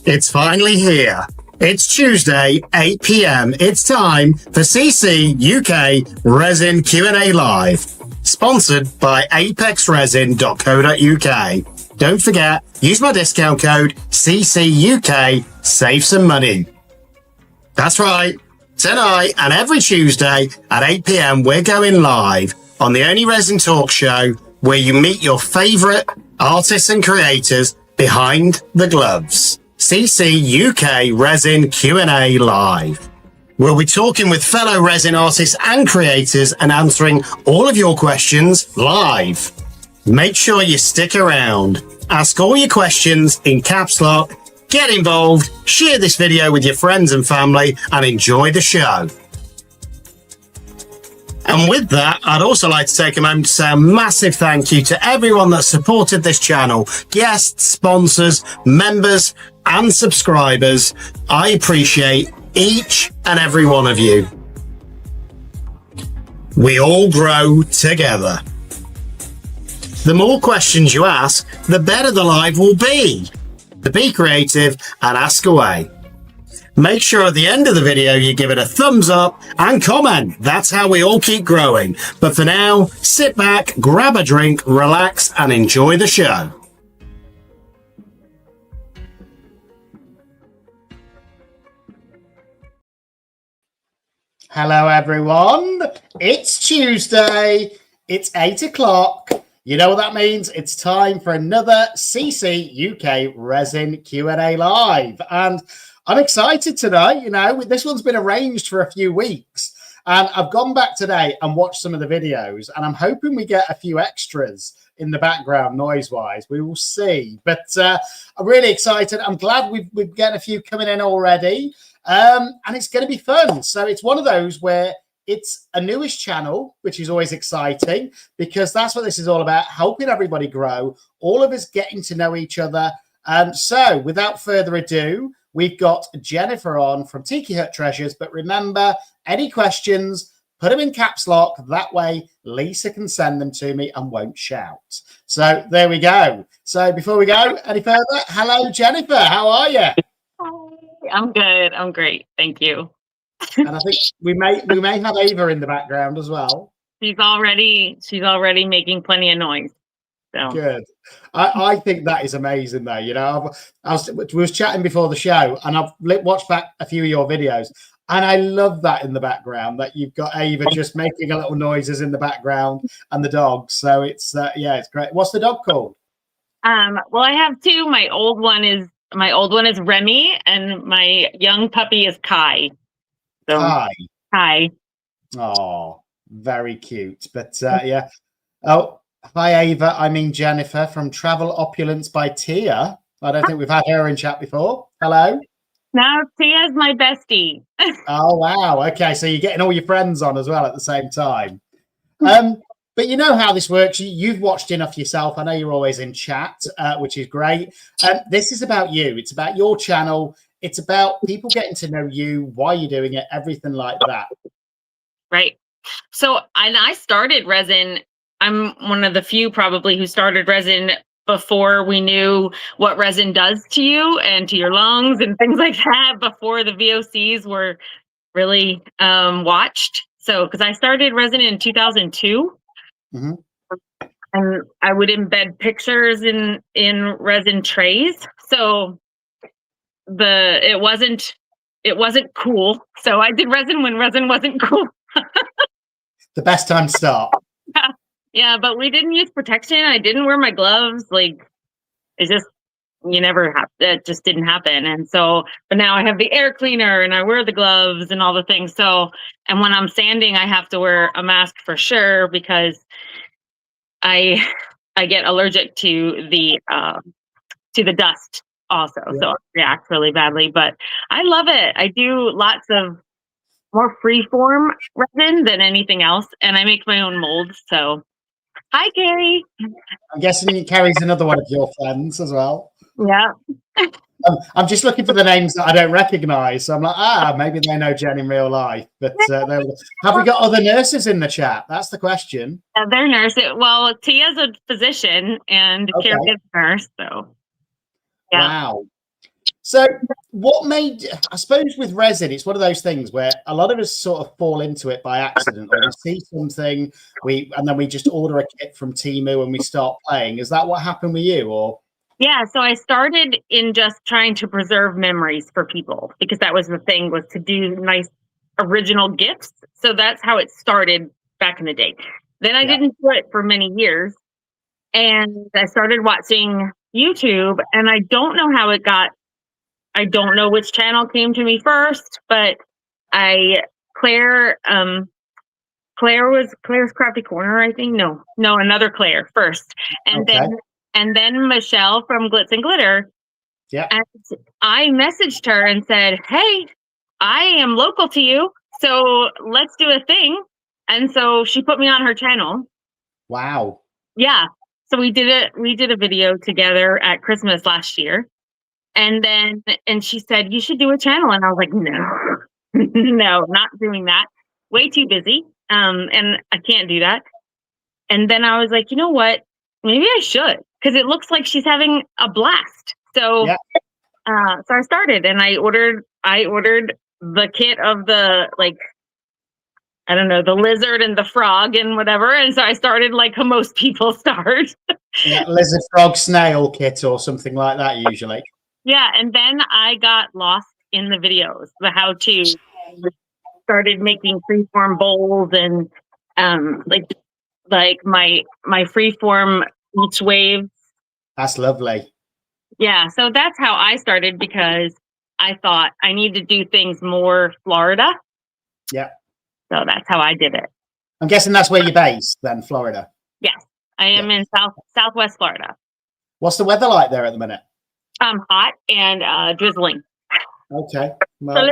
It's finally here. It's Tuesday, 8 p.m. It's time for CCUK Resin Q&A Live, sponsored by apexresin.co.uk. Don't forget, use my discount code CCUK, save some money. That's right. Tonight and every Tuesday at 8 p.m. we're going live on the only resin talk show where you meet your favorite artists and creators behind the gloves. CCUK Resin Q&A Live. We'll be talking with fellow resin artists and creators and answering all of your questions live. Make sure you stick around. Ask all your questions in caps lock. Get involved, share this video with your friends and family, and enjoy the show. And with that, I'd also like to take a moment to say a massive thank you to everyone that supported this channel, guests, sponsors, members, and subscribers. I appreciate each and every one of you. We all grow together. The more questions you ask, the better the live will be. So be creative and ask away. Make sure at the end of the video you give it a thumbs up and comment. That's how we all keep growing. But for now, sit back, grab a drink, relax, and enjoy the show. Hello, everyone. It's Tuesday. It's 8 o'clock. You know what that means? It's time for another CCUK Resin Q&A Live. And I'm excited tonight. You know, this one's been arranged for a few weeks. And I've gone back today and watched some of the videos. And I'm hoping we get a few extras in the background noise-wise. We will see. But I'm really excited. I'm glad we've got a few coming in already. And it's going to be fun. So it's one of those where it's a newish channel, which is always exciting because that's what this is all about, helping everybody grow, all of us getting to know each other. So without further ado, we've got Jennifer on from Tiki Hut Treasures. But remember, any questions, put them in caps lock. That way, Lisa can send them to me and won't shout. So there we go. So before we go any further, hello, Jennifer. How are you? Hi, I'm good. I'm great. Thank you. And I think we may have Ava in the background as well. She's already making plenty of noise. So good. I think that is amazing though. You know, we was chatting before the show and I've watched back a few of your videos and I love that in the background that you've got Ava just making a little noises in the background and the dog. So it's yeah, it's great. What's the dog called? Well, I have two. My old one is Remy and my young puppy is Kai. So, hi. Oh, very cute. But yeah. Oh, hi, Ava. I mean, Jennifer from Travel Opulence by Tia. I don't think we've had her in chat before. Hello. No, Tia's my bestie. Oh, wow. Okay. So you're getting all your friends on as well at the same time. But you know how this works. You've watched enough yourself. I know you're always in chat, which is great. This is about you. It's about your channel. It's about people getting to know you, why you're doing it, everything like that. Right. So I started resin. I'm one of the few probably who started resin before we knew what resin does to you and to your lungs and things like that, before the VOCs were really watched. So because I started resin in 2002. Mm-hmm. And I would embed pictures in resin trays. So it wasn't cool. So I did resin when resin wasn't cool. The best time to start. Yeah, but we didn't use protection. I didn't wear my gloves. Like it just didn't happen. And so, but now I have the air cleaner and I wear the gloves and all the things. So, and when I'm sanding, I have to wear a mask for sure because I get allergic to the dust also. Yeah. So I react really badly, but I love it. I do lots of more freeform resin than anything else. And I make my own molds. So hi, Carrie. I'm guessing Carrie's another one of your friends as well. Yeah. I'm just looking for the names that I don't recognize. So I'm like, maybe they know Jen in real life. But have we got other nurses in the chat? That's the question. They're nurses. Well, Tia's a physician and Carrie is a nurse. So, yeah. Wow. So what made, I suppose with resin, it's one of those things where a lot of us sort of fall into it by accident, or we see something, and then we just order a kit from Temu and we start playing. Is that what happened with you, or? Yeah, so I started in just trying to preserve memories for people, because that was the thing, was to do nice original gifts. So that's how it started back in the day. Then I didn't do it for many years, and I started watching YouTube, and I don't know how it got. I don't know which channel came to me first, but Claire Claire's Crafty Corner, I think. No, another Claire first, and then Michelle from Glitz and Glitter. Yeah. And I messaged her and said, "Hey, I am local to you, so let's do a thing." And so she put me on her channel. Wow. Yeah. So we did it. We did a video together at Christmas last year. And she said, "You should do a channel." And I was like, "No, no, not doing that. Way too busy. And I can't do that." And then I was like, you know what? Maybe I should, because it looks like she's having a blast. So, so I started, and I ordered the kit of the, like, I don't know, the lizard and the frog and whatever. And so I started like how most people start. Yeah, lizard, frog, snail kit or something like that usually. Yeah, and then I got lost in the videos, the how-to. Started making freeform bowls and like my freeform each wave. That's lovely. Yeah, so that's how I started, because I thought I need to do things more Florida. Yeah. So that's how I did it. I'm guessing that's where you're based then, Florida. Yes, I am in Southwest Florida. What's the weather like there at the minute? Hot and drizzling. Okay. Well,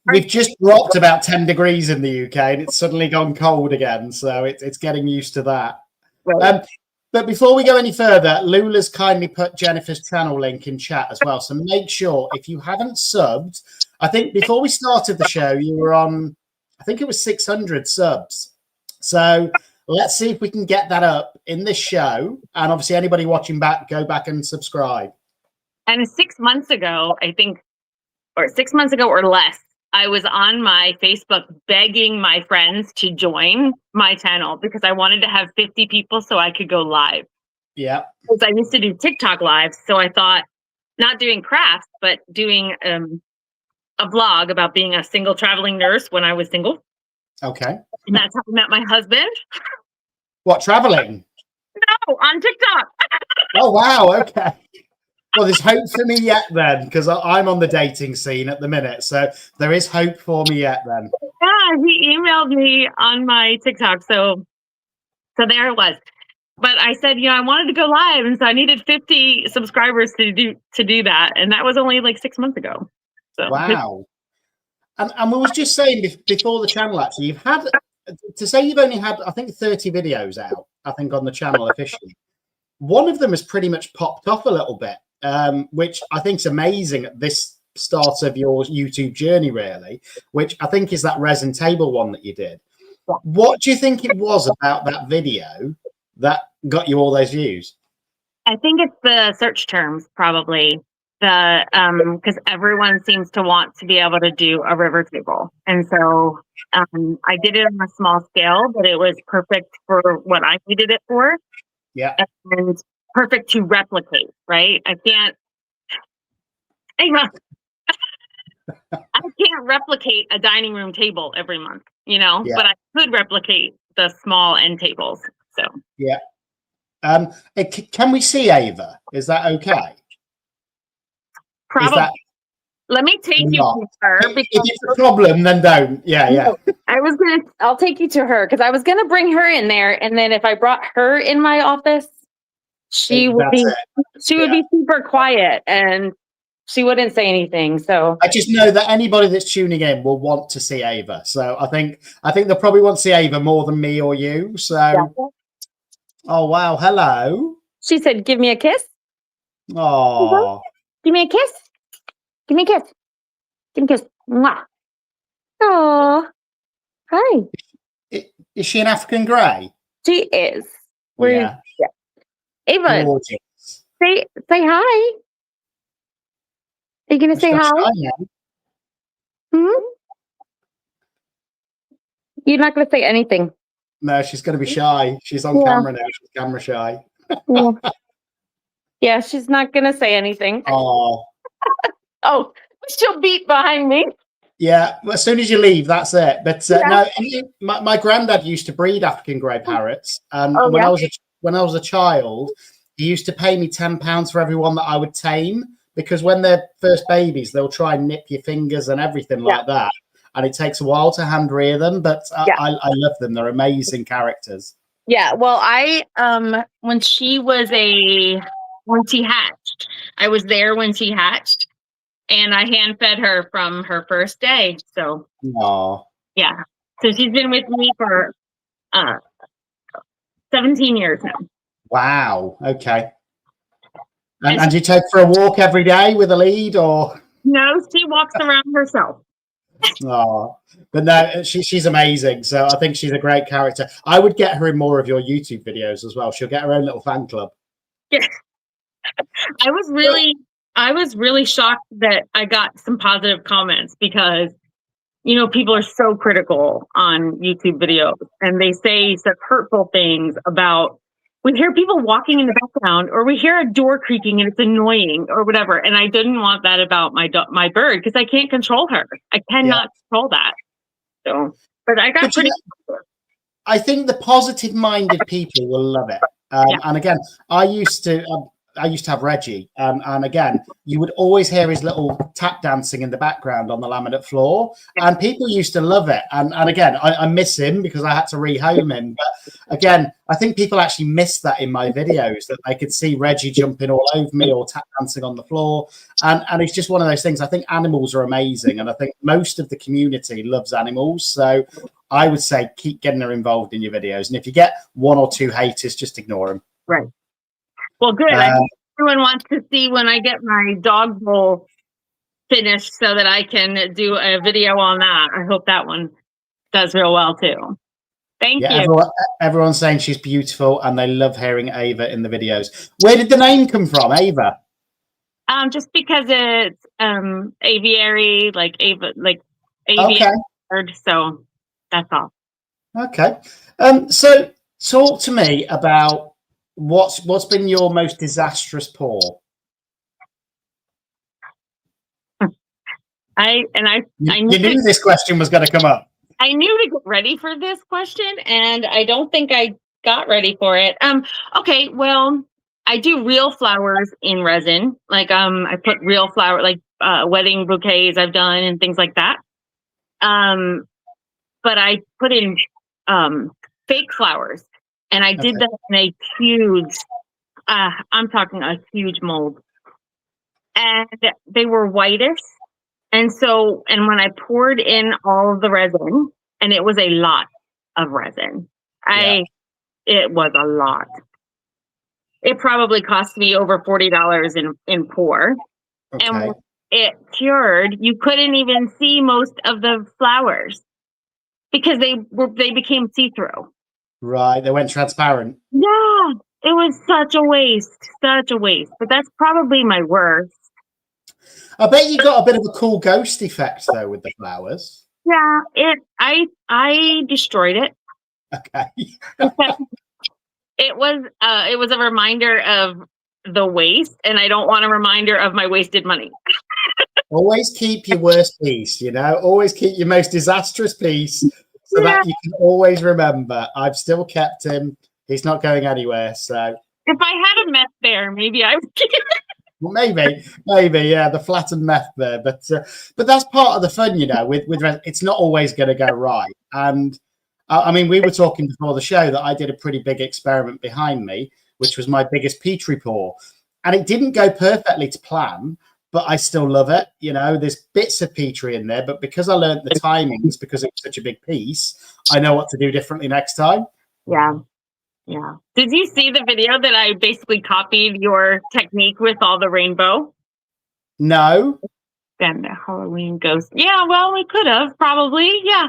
we've just dropped about 10 degrees in the UK, and it's suddenly gone cold again. So it's getting used to that. Right. But before we go any further, Lula's kindly put Jennifer's channel link in chat as well. So make sure, if you haven't subbed, I think before we started the show, you were on, I think it was 600 subs. So let's see if we can get that up in this show. And obviously anybody watching back, go back and subscribe. And 6 months ago, I think, or 6 months ago or less, I was on my Facebook begging my friends to join my channel, because I wanted to have 50 people so I could go live. Yeah. Because I used to do TikTok lives. So I thought, not doing crafts, but doing a vlog about being a single traveling nurse when I was single. Okay. And that's how I met my husband. What, traveling? No, on TikTok. Oh, wow. Okay. Well, there's hope for me yet then, because I'm on the dating scene at the minute. So there is hope for me yet then. Yeah, he emailed me on my TikTok. So there it was. But I said, I wanted to go live, and so I needed 50 subscribers to do that. And that was only like 6 months ago. So wow. And we was just saying before the channel, actually, you've had, to say you've only had, I think, 30 videos out, I think, on the channel officially. One of them has pretty much popped off a little bit, which I think is amazing at this start of your YouTube journey, really, which I think is that resin table one that you did. What do you think it was about that video that got you all those views? I think it's the search terms, probably. Because everyone seems to want to be able to do a river table. And so I did it on a small scale, but it was perfect for what I needed it for. Yeah. And perfect to replicate, right? I can't replicate a dining room table every month, but I could replicate the small end tables. So yeah. Can we see Ava? Is that okay? Probably. Let me take you to her. If it's a problem, then don't. Yeah. I'll take you to her, because I was gonna bring her in there, and then if I brought her in my office, she would be super quiet and she wouldn't say anything. So I just know that anybody that's tuning in will want to see Ava. So I think they'll probably want to see Ava more than me or you. So oh wow, hello. She said, "Give me a kiss." Oh, give me a kiss. Give me a kiss. Give me a kiss. Mwah. Oh, hi. Is she an African Gray? She is. Yeah. Ava, gorgeous. say hi. Are you going to say hi? Hmm? You're not going to say anything. No, she's going to be shy. She's on camera now. She's camera shy. Yeah, she's not going to say anything. Oh. Oh, she'll beat behind me. Yeah, well, as soon as you leave, that's it. But no, my granddad used to breed African grey parrots, and when I was a child, he used to pay me £10 for every one that I would tame, because when they're first babies, they'll try and nip your fingers and everything like that, and it takes a while to hand rear them. But I love them; they're amazing characters. Yeah, well, when she hatched, I was there when she hatched. And I hand fed her from her first day. So, yeah. So she's been with me for 17 years now. Wow. Okay. And you take for a walk every day with a lead, or? No, she walks around herself. Oh, but no, she's amazing. So I think she's a great character. I would get her in more of your YouTube videos as well. She'll get her own little fan club. Yeah. I was really shocked that I got some positive comments, because, you know, people are so critical on YouTube videos, and they say such hurtful things about, we hear people walking in the background, or we hear a door creaking and it's annoying or whatever. And I didn't want that about my bird, because I can't control her. I cannot control that. So, but I got pretty. I think the positive-minded people will love it. And again, I used to have Reggie, and again, you would always hear his little tap dancing in the background on the laminate floor, and people used to love it. And again, I miss him because I had to rehome him. But again, I think people actually missed that in my videos, that they could see Reggie jumping all over me or tap dancing on the floor. And it's just one of those things. I think animals are amazing, and I think most of the community loves animals. So I would say keep getting her involved in your videos. And if you get one or two haters, just ignore them. Right. Well, good. I think everyone wants to see when I get my dog bowl finished, so that I can do a video on that. I hope that one does real well too. Thank you. Everyone's saying she's beautiful, and they love hearing Ava in the videos. Where did the name come from, Ava? Just because it's aviary, like Ava, like avian bird. So that's all. Okay. So talk to me about what's been your most disastrous pour. I knew this question was going to come up. I knew to get ready for this question, and I don't think I got ready for it. Okay, well, I do real flowers in resin. Like I put real flower, like wedding bouquets I've done and things like that. But I put in fake flowers, and I did that in a huge, I'm talking a huge mold, and they were whitish. And so, and when I poured in all of the resin, and it was a lot of resin, it was a lot. It probably cost me over $40 in pour. Okay. And when it cured, you couldn't even see most of the flowers because they became see-through. Right, they went transparent. Yeah, it was such a waste, But that's probably my worst. I bet you got a bit of a cool ghost effect though with the flowers. Yeah, I destroyed it. Okay. It was a reminder of the waste, and I don't want a reminder of my wasted money. Always keep your worst piece, you know. Always keep your most disastrous piece, so that you can always remember. I've still kept him. He's not going anywhere. So if I had a meth bear, maybe I would keep it. Well, maybe, yeah, the flattened meth there, but that's part of the fun, you know. With it's not always going to go right, and I mean, we were talking before the show that I did a pretty big experiment behind me, which was my biggest Petri pour, and it didn't go perfectly to plan, but I still love it. You know, there's bits of Petri in there, but because I learned the timings, because it was such a big piece, I know what to do differently next time. Yeah. Yeah. Did you see the video that I basically copied your technique with all the rainbow? No. And the Halloween ghost. Yeah, well, we could have probably. Yeah.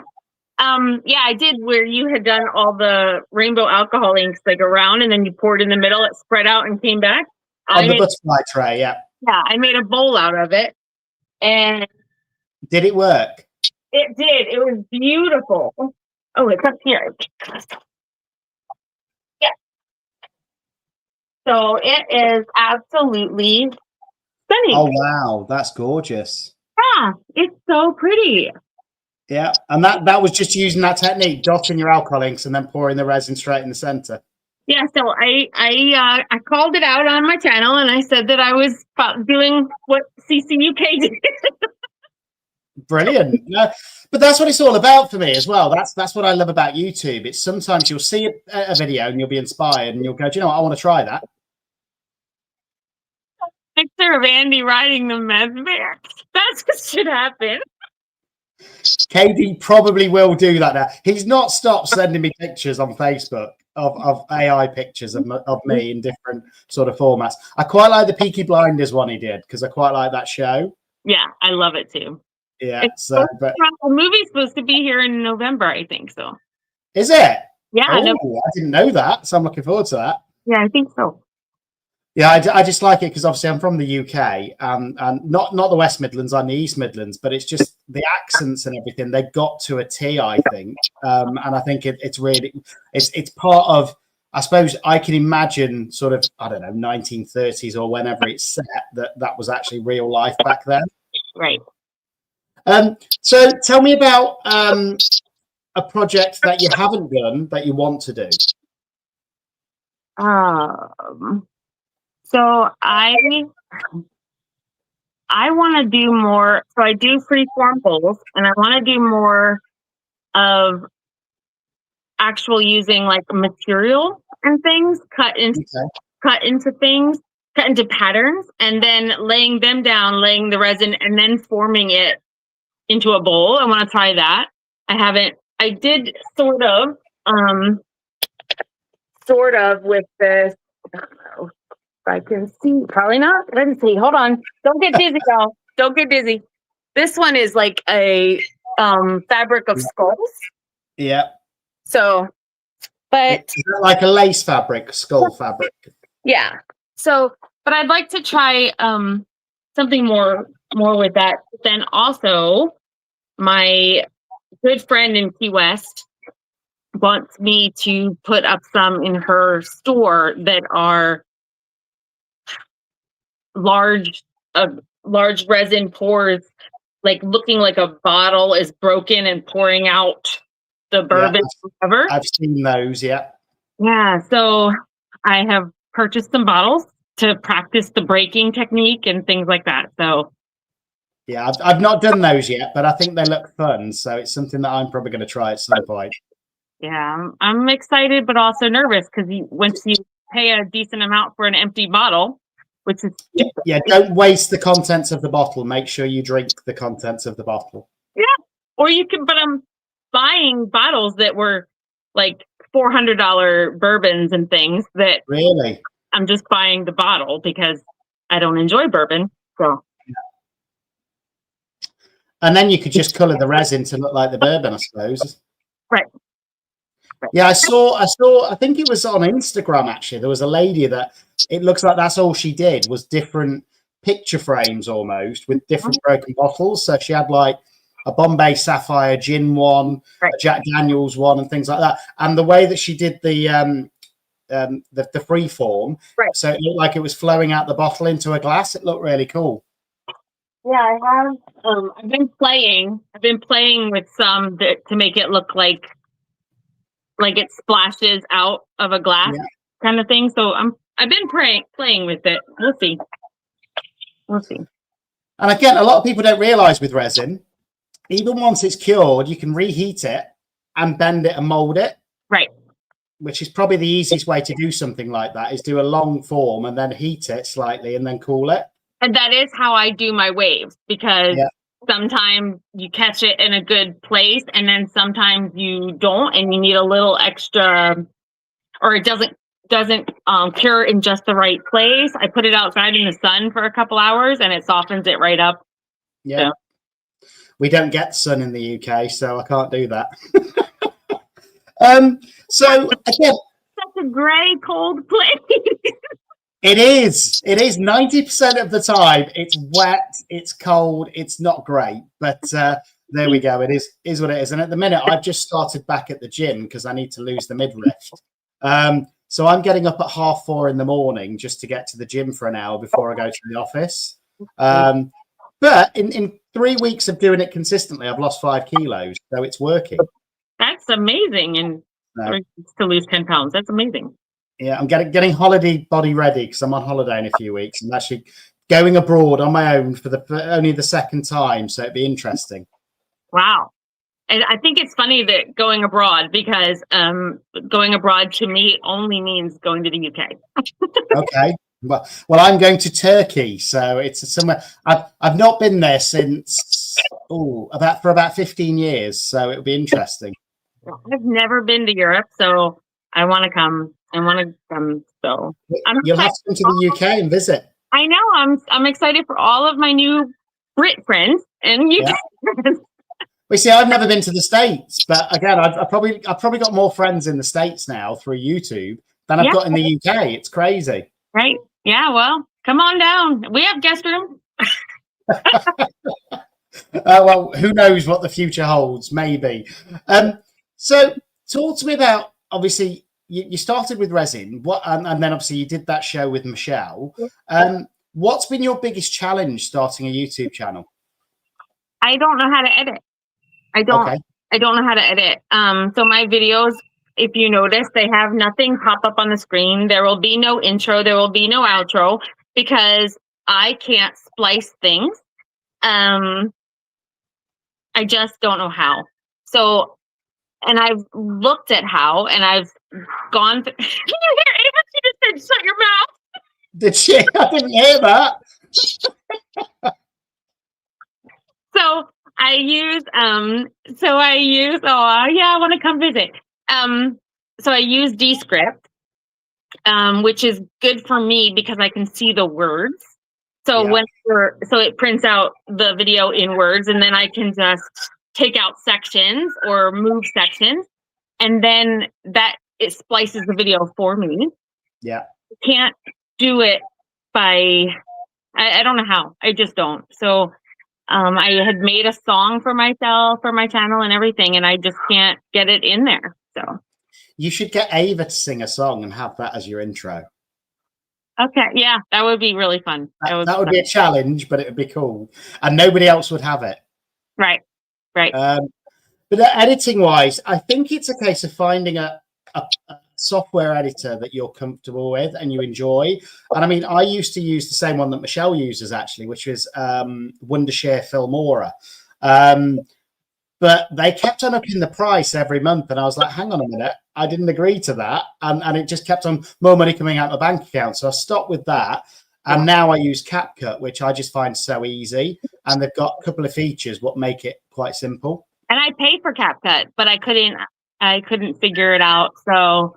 Yeah, I did, where you had done all the rainbow alcohol inks like around, and then you poured in the middle, it spread out and came back. On the butterfly tray, yeah. Yeah, I made a bowl out of it. And Did it work? it did. It was beautiful. Oh, it's up here. Yeah. So it is absolutely stunning. Oh wow, that's gorgeous. Yeah, it's so pretty. Yeah, and that was just using that technique, dotting your alcohol inks and then pouring the resin straight in the center. Yeah, so I called it out on my channel and I said that I was doing what CCUK did. Brilliant. Yeah, but that's what it's all about for me as well. That's what I love about YouTube. It's sometimes you'll see a video and you'll be inspired and you'll go, do you know what, I want to try that. Picture of Andy riding the meth bear. That's what should happen. KD probably will do that now. He's not stopped sending me pictures on Facebook of AI pictures of me in different sort of formats. I quite like the Peaky Blinders one he did because I quite like that show. Yeah, I love it too. Yeah, so but the movie's supposed to be here in November, I think so. Is it? Yeah, I didn't know that, so I'm looking forward to that. Yeah, I think so. Yeah, I just like it because obviously I'm from the UK, and not the West Midlands, I'm the East Midlands, but it's just the accents and everything they got to a T, I think, and I think it's really it's part of. I suppose I can imagine sort of, I don't know, 1930s or whenever it's set that was actually real life back then. Right. So tell me about a project that you haven't done that you want to do. So I want to do more. So I do freeform bowls, and I want to do more of actual using like material and things cut into things, cut into patterns, and then laying them down, laying the resin, and then forming it into a bowl. I want to try that. I did sort of with this. I don't know if I can see. Probably not. Let me see. Hold on. Don't get dizzy, y'all. Don't get dizzy. This one is like a fabric of skulls. Yeah. So, but is that like a lace fabric, skull fabric? Yeah. So, but I'd like to try something more with that. Then also, my good friend in Key West wants me to put up some in her store that are large resin pours, like looking like a bottle is broken and pouring out the bourbon. Yeah, I've seen those. Yeah. Yeah. So I have purchased some bottles to practice the breaking technique and things like that. So yeah, I've not done those yet, but I think they look fun. So it's something that I'm probably going to try at some point. Yeah, I'm excited, but also nervous because once you pay a decent amount for an empty bottle, which is yeah, don't waste the contents of the bottle. Make sure you drink the contents of the bottle. Yeah, or you can. But I'm buying bottles that were like $400 bourbons and things that really. I'm just buying the bottle because I don't enjoy bourbon. So. And then you could just color the resin to look like the bourbon, I suppose. Right. Yeah, I saw, I think it was on Instagram, actually. There was a lady that it looks like that's all she did was different picture frames almost with different broken bottles. So she had like a Bombay Sapphire gin one, a Jack Daniels one, and things like that. And the way that she did the freeform, so it looked like it was flowing out the bottle into a glass. It looked really cool. Yeah, I have. I've been playing with some to make it look like it splashes out of a glass kind of thing. So I've been playing with it. We'll see. And again, a lot of people don't realize with resin, even once it's cured, you can reheat it and bend it and mold it. Right. Which is probably the easiest way to do something like that, is do a long form and then heat it slightly and then cool it. And that is how I do my waves, because sometimes you catch it in a good place and then sometimes you don't, and you need a little extra, or it doesn't cure in just the right place. I put it outside in the sun for a couple hours and it softens it right up. Yeah. So. We don't get sun in the UK, so I can't do that. So again, such a gray, cold place. It is. It is 90% of the time. It's wet. It's cold. It's not great. But there we go. It is what it is. And at the minute, I've just started back at the gym because I need to lose the midriff. So I'm getting up at 4:30 in the morning just to get to the gym for an hour before I go to the office. But in 3 weeks of doing it consistently, I've lost 5 kilos. So it's working. That's amazing. And to lose 10 pounds. That's amazing. Yeah, I'm getting holiday body ready because I'm on holiday in a few weeks. I'm actually going abroad on my own for only the second time. So it'd be interesting. Wow. And I think it's funny that going abroad, because going abroad to me only means going to the UK. Okay. Well, I'm going to Turkey, so it's somewhere I've not been there since about 15 years. So it'll be interesting. I've never been to Europe, so I want to come. So you'll have to come to the UK and visit. I know. I'm excited for all of my new Brit friends and UK friends. We see, I've never been to the States, but again, I've probably got more friends in the States now through YouTube than I've got in the UK. It's crazy. Right. Yeah. Well, come on down. We have guest room. Well, who knows what the future holds? Maybe. So talk to me about, obviously, you started with resin, and then obviously you did that show with Michelle. What's been your biggest challenge starting a YouTube channel? I don't know how to edit. I don't know how to edit. So my videos, if you notice, they have nothing pop up on the screen. There will be no intro. There will be no outro because I can't splice things. I just don't know how. So, and I've looked at how, and I've gone. Can you hear Ava? She just said, "Shut your mouth." Did she? I didn't hear that. So I use I want to come visit. So I use Descript, which is good for me because I can see the words. So so it prints out the video in words, and then I can just take out sections or move sections, and then it splices the video for me. Yeah. Can't do it by I don't know how. I just don't. So I had made a song for myself, for my channel and everything, and I just can't get it in there. So you should get Ava to sing a song and have that as your intro. Okay, yeah, that would be really fun. That would be a challenge, but it would be cool, and nobody else would have it. Right. But editing wise, I think it's a case of finding a software editor that you're comfortable with and you enjoy. And I mean, I used to use the same one that Michelle uses actually, which was Wondershare Filmora. But they kept on upping the price every month, and I was like, hang on a minute, I didn't agree to that, and it just kept on more money coming out of my bank account. So I stopped with that, and now I use CapCut, which I just find so easy, and they've got a couple of features what make it quite simple. And I paid for CapCut, but I couldn't figure it out. So,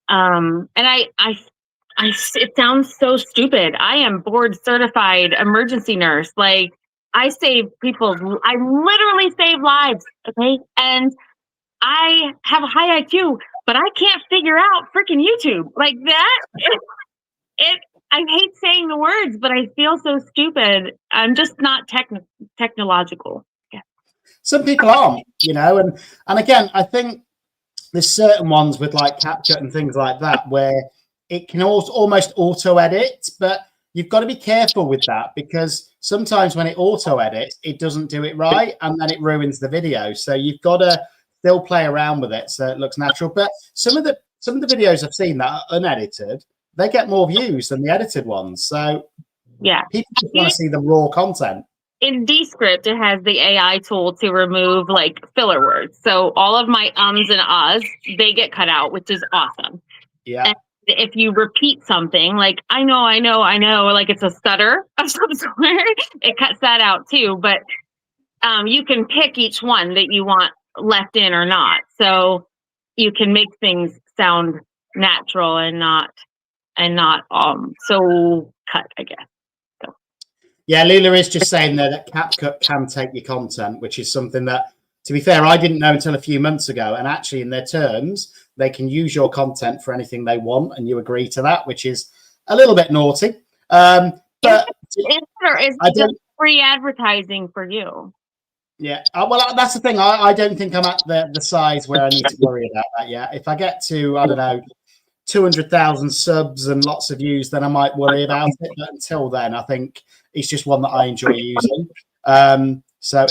and it sounds so stupid. I am board certified emergency nurse. Like, I literally save lives. Okay. And I have a high IQ, but I can't figure out freaking YouTube like that. I hate saying the words, but I feel so stupid. I'm just not technological. Yeah. Some people aren't, and again, I think there's certain ones with like CapCut and things like that where it can almost auto edit, but you've got to be careful with that because sometimes when it auto edits, it doesn't do it right, and then it ruins the video. So you've got to still play around with it so it looks natural. But some of the videos I've seen that are unedited, they get more views than the edited ones. So yeah, people just want to see the raw content. In Descript, it has the AI tool to remove like filler words. So all of my ums and ahs, they get cut out, which is awesome. Yeah. And if you repeat something like I know, like it's a stutter of some sort, it cuts that out too. But you can pick each one that you want left in or not. So you can make things sound natural and not so cut, I guess. So. Yeah, Lula is just saying there that CapCut can take your content, which is something that, to be fair, I didn't know until a few months ago. And actually, in their terms, they can use your content for anything they want, and you agree to that, which is a little bit naughty. But is it just free advertising for you? Yeah, well, that's the thing. I don't think I'm at the size where I need to worry about that yet. If I get to, I don't know, 200,000 subs and lots of views, then I might worry about it. But until then, I think it's just one that I enjoy using. So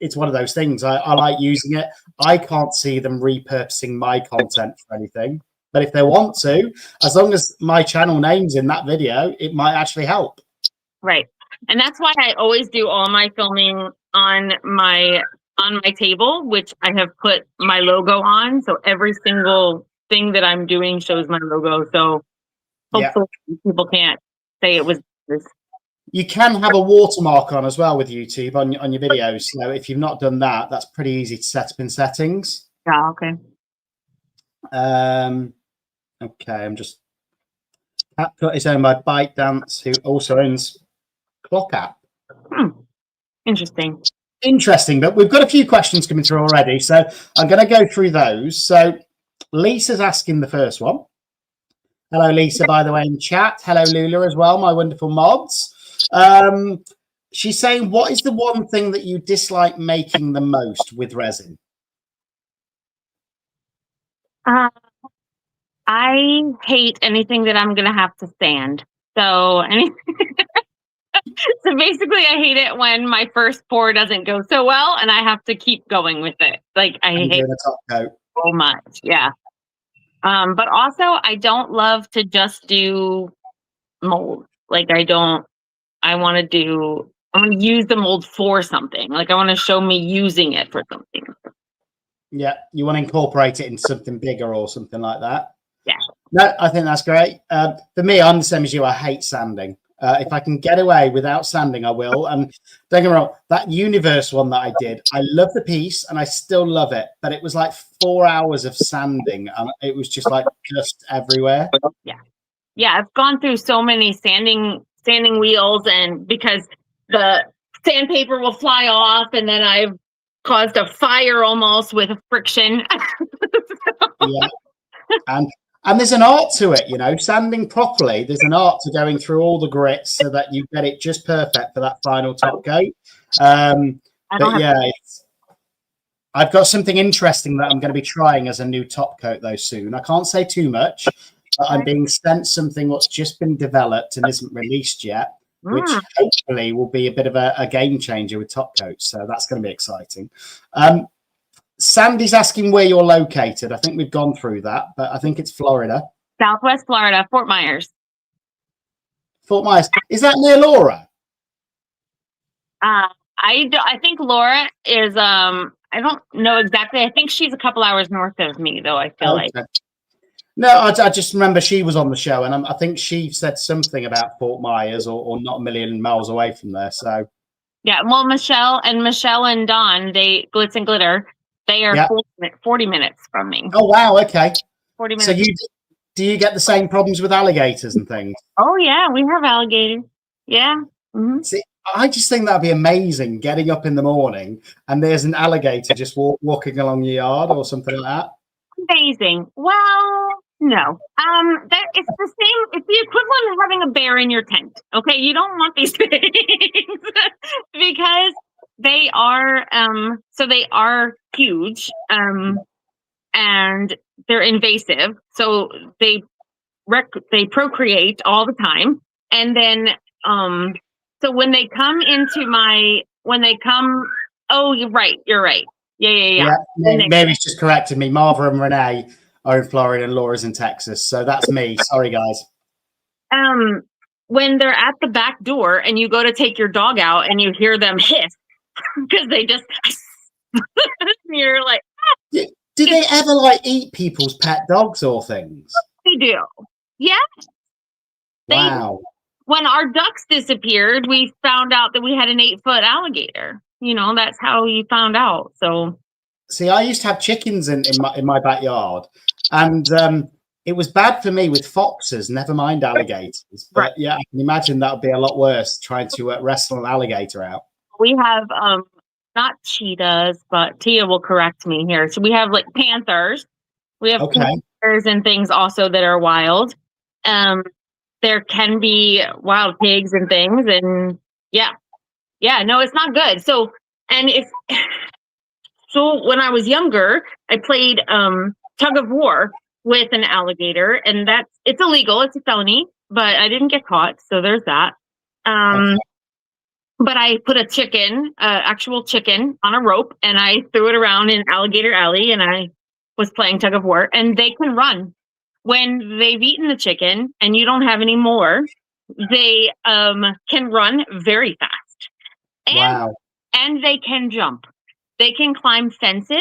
it's one of those things. I like using it. I can't see them repurposing my content for anything. But if they want to, as long as my channel name's in that video, it might actually help. Right. And that's why I always do all my filming on my table, which I have put my logo on. So every single thing that I'm doing shows my logo. So hopefully people can't say it was this. You can have a watermark on as well with YouTube on your videos. So if you've not done that, that's pretty easy to set up in settings. Yeah, okay. Okay, I'm just... CapCut is owned by ByteDance, who also owns Clock App. Interesting. Interesting, but we've got a few questions coming through already, so I'm going to go through those. So Lisa's asking the first one. Hello, Lisa, by the way, in chat. Hello, Lula, as well, my wonderful mods. She's saying, what is the one thing that you dislike making the most with resin? I hate anything that I'm going to have to sand. So so basically, I hate it when my first pour doesn't go so well, and I have to keep going with it. Like I hate the top coat so much. Yeah. But also, I don't love to just do mold. Like I want to use the mold for something. Like I want to show me using it for something. Yeah, you want to incorporate it into something bigger or something like that. Yeah. No, I think that's great. For me, I'm the same as you. I hate sanding. If I can get away without sanding, I will. And don't get me wrong, that universe one that I did, I love the piece and I still love it. But it was like 4 hours of sanding and it was just like dust everywhere. Yeah. Yeah, I've gone through so many sanding wheels, and because the sandpaper will fly off, and then I've caused a fire almost with friction. Yeah. And there's an art to it, you know, sanding properly. There's an art to going through all the grits so that you get it just perfect for that final top coat. But yeah, I've got something interesting that I'm going to be trying as a new top coat though soon. I can't say too much, but I'm being sent something what's just been developed and isn't released yet, which hopefully will be a bit of a game changer with top coats. So that's going to be exciting. Sandy's asking where you're located. I think we've gone through that, but I think it's Florida. Southwest Florida, Fort Myers. Fort Myers. Is that near Laura? I think Laura is, I don't know exactly. I think she's a couple hours north of me, though, I feel like. No, I just remember she was on the show, and I think she said something about Fort Myers or not a million miles away from there. So, yeah, well, Michelle and Dawn, Glitz and Glitter, they are 40 minutes from me. Oh, wow. Okay. 40 minutes. So do you get the same problems with alligators and things? Oh, yeah. We have alligators. Yeah. Mm-hmm. See, I just think that'd be amazing, getting up in the morning and there's an alligator just walking along your yard or something like that. Amazing. Well, no. That it's the same. It's the equivalent of having a bear in your tent. Okay, you don't want these things because they are they are huge and they're invasive. So they procreate all the time, and then so when they come oh, you're right. Yeah. Mary's just corrected me. Marva and Renee are in Florida and Laura's in Texas. So that's me. Sorry, guys. When they're at the back door and you go to take your dog out and you hear them hiss because they just, you're like, do they ever like eat people's pet dogs or things? They do. Yeah. Wow. When our ducks disappeared, we found out that we had an 8-foot alligator. You know, that's how we found out. So, see, I used to have chickens in my backyard, and it was bad for me with foxes, never mind alligators. But yeah, I can imagine that would be a lot worse trying to wrestle an alligator out. We have not cheetahs, but Tia will correct me here. So we have like panthers. We have panthers and things also that are wild. there can be wild pigs and things, and no, it's not good. So, and if so, when I was younger, I played tug of war with an alligator, and it's illegal, it's a felony, but I didn't get caught, so there's that. Okay. But I put a chicken, actual chicken, on a rope, and I threw it around in Alligator Alley, and I was playing tug of war, and they can run. When they've eaten the chicken and you don't have any more, they can run very fast. Wow. And they can jump. They can climb fences.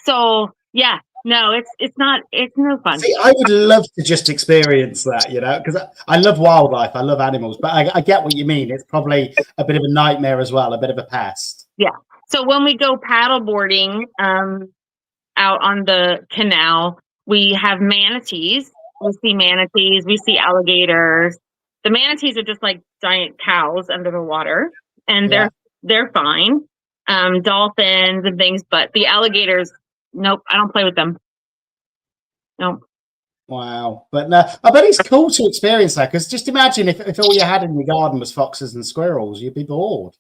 So yeah, no, it's no fun. See, I would love to just experience that, because I love wildlife, I love animals, but I get what you mean. It's probably a bit of a nightmare as well, a bit of a pest. Yeah. So when we go paddle boarding out on the canal, we have manatees. We see manatees. We see alligators. The manatees are just like giant cows under the water, and they're fine. Dolphins and things, but the alligators, nope, I don't play with them. Nope. Wow. But no, I bet it's cool to experience that, because just imagine if all you had in your garden was foxes and squirrels, you'd be bored.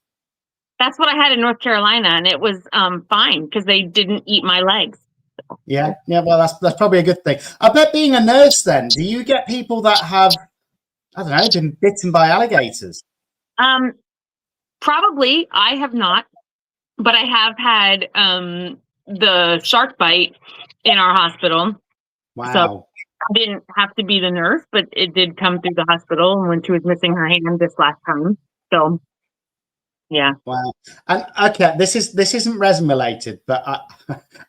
That's what I had in North Carolina, and it was fine because they didn't eat my legs. Yeah. Well, that's probably a good thing. I bet being a nurse, then, do you get people that have, I don't know, been bitten by alligators? Probably. I have not, but I have had the shark bite in our hospital. Wow. So I didn't have to be the nurse, but it did come through the hospital when she was missing her hand this last time. So yeah. Wow. And okay, this isn't resin related, but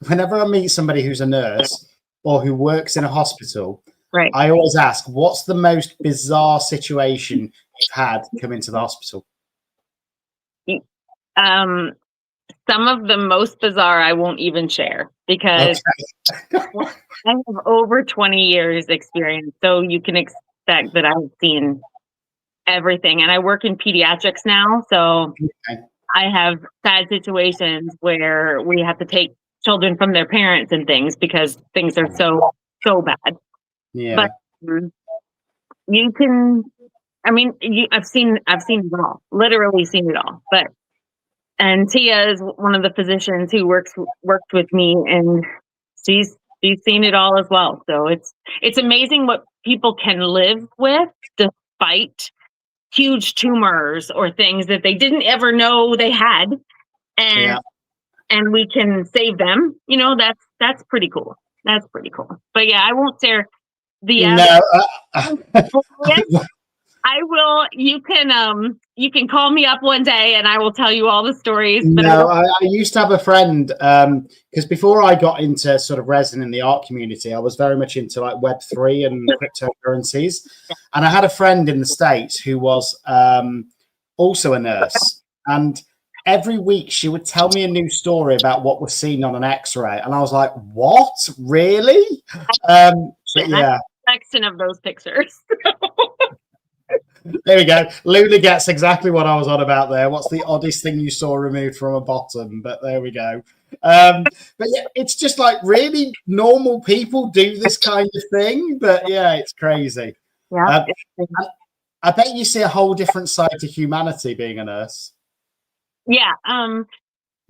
whenever I meet somebody who's a nurse or who works in a hospital, right, I always ask, what's the most bizarre situation you've had come into the hospital? Some of the most bizarre I won't even share, because I have over 20 years experience, so you can expect that I've seen everything. And I work in pediatrics now, so I have sad situations where we have to take children from their parents and things because things are so bad. Yeah. But you can, I mean, I've seen it all, literally seen it all. And Tia is one of the physicians who worked with me, and she's seen it all as well. So it's amazing what people can live with despite huge tumors or things that they didn't ever know they had, and we can save them. That's pretty cool. That's pretty cool. But yeah, I won't share the I will. You can call me up one day and I will tell you all the stories. But I used to have a friend, because before I got into sort of resin in the art community, I was very much into like Web3 and cryptocurrencies. And I had a friend in the States who was also a nurse. And every week she would tell me a new story about what was seen on an X-ray. And I was like, what? Really? But yeah. Section of those pictures. There we go. Luna gets exactly what I was on about there. What's the oddest thing you saw removed from a bottom? But there we go. But yeah, it's just like really normal people do this kind of thing. But yeah, it's crazy. Yeah. I bet you see a whole different side to humanity being a nurse. Yeah.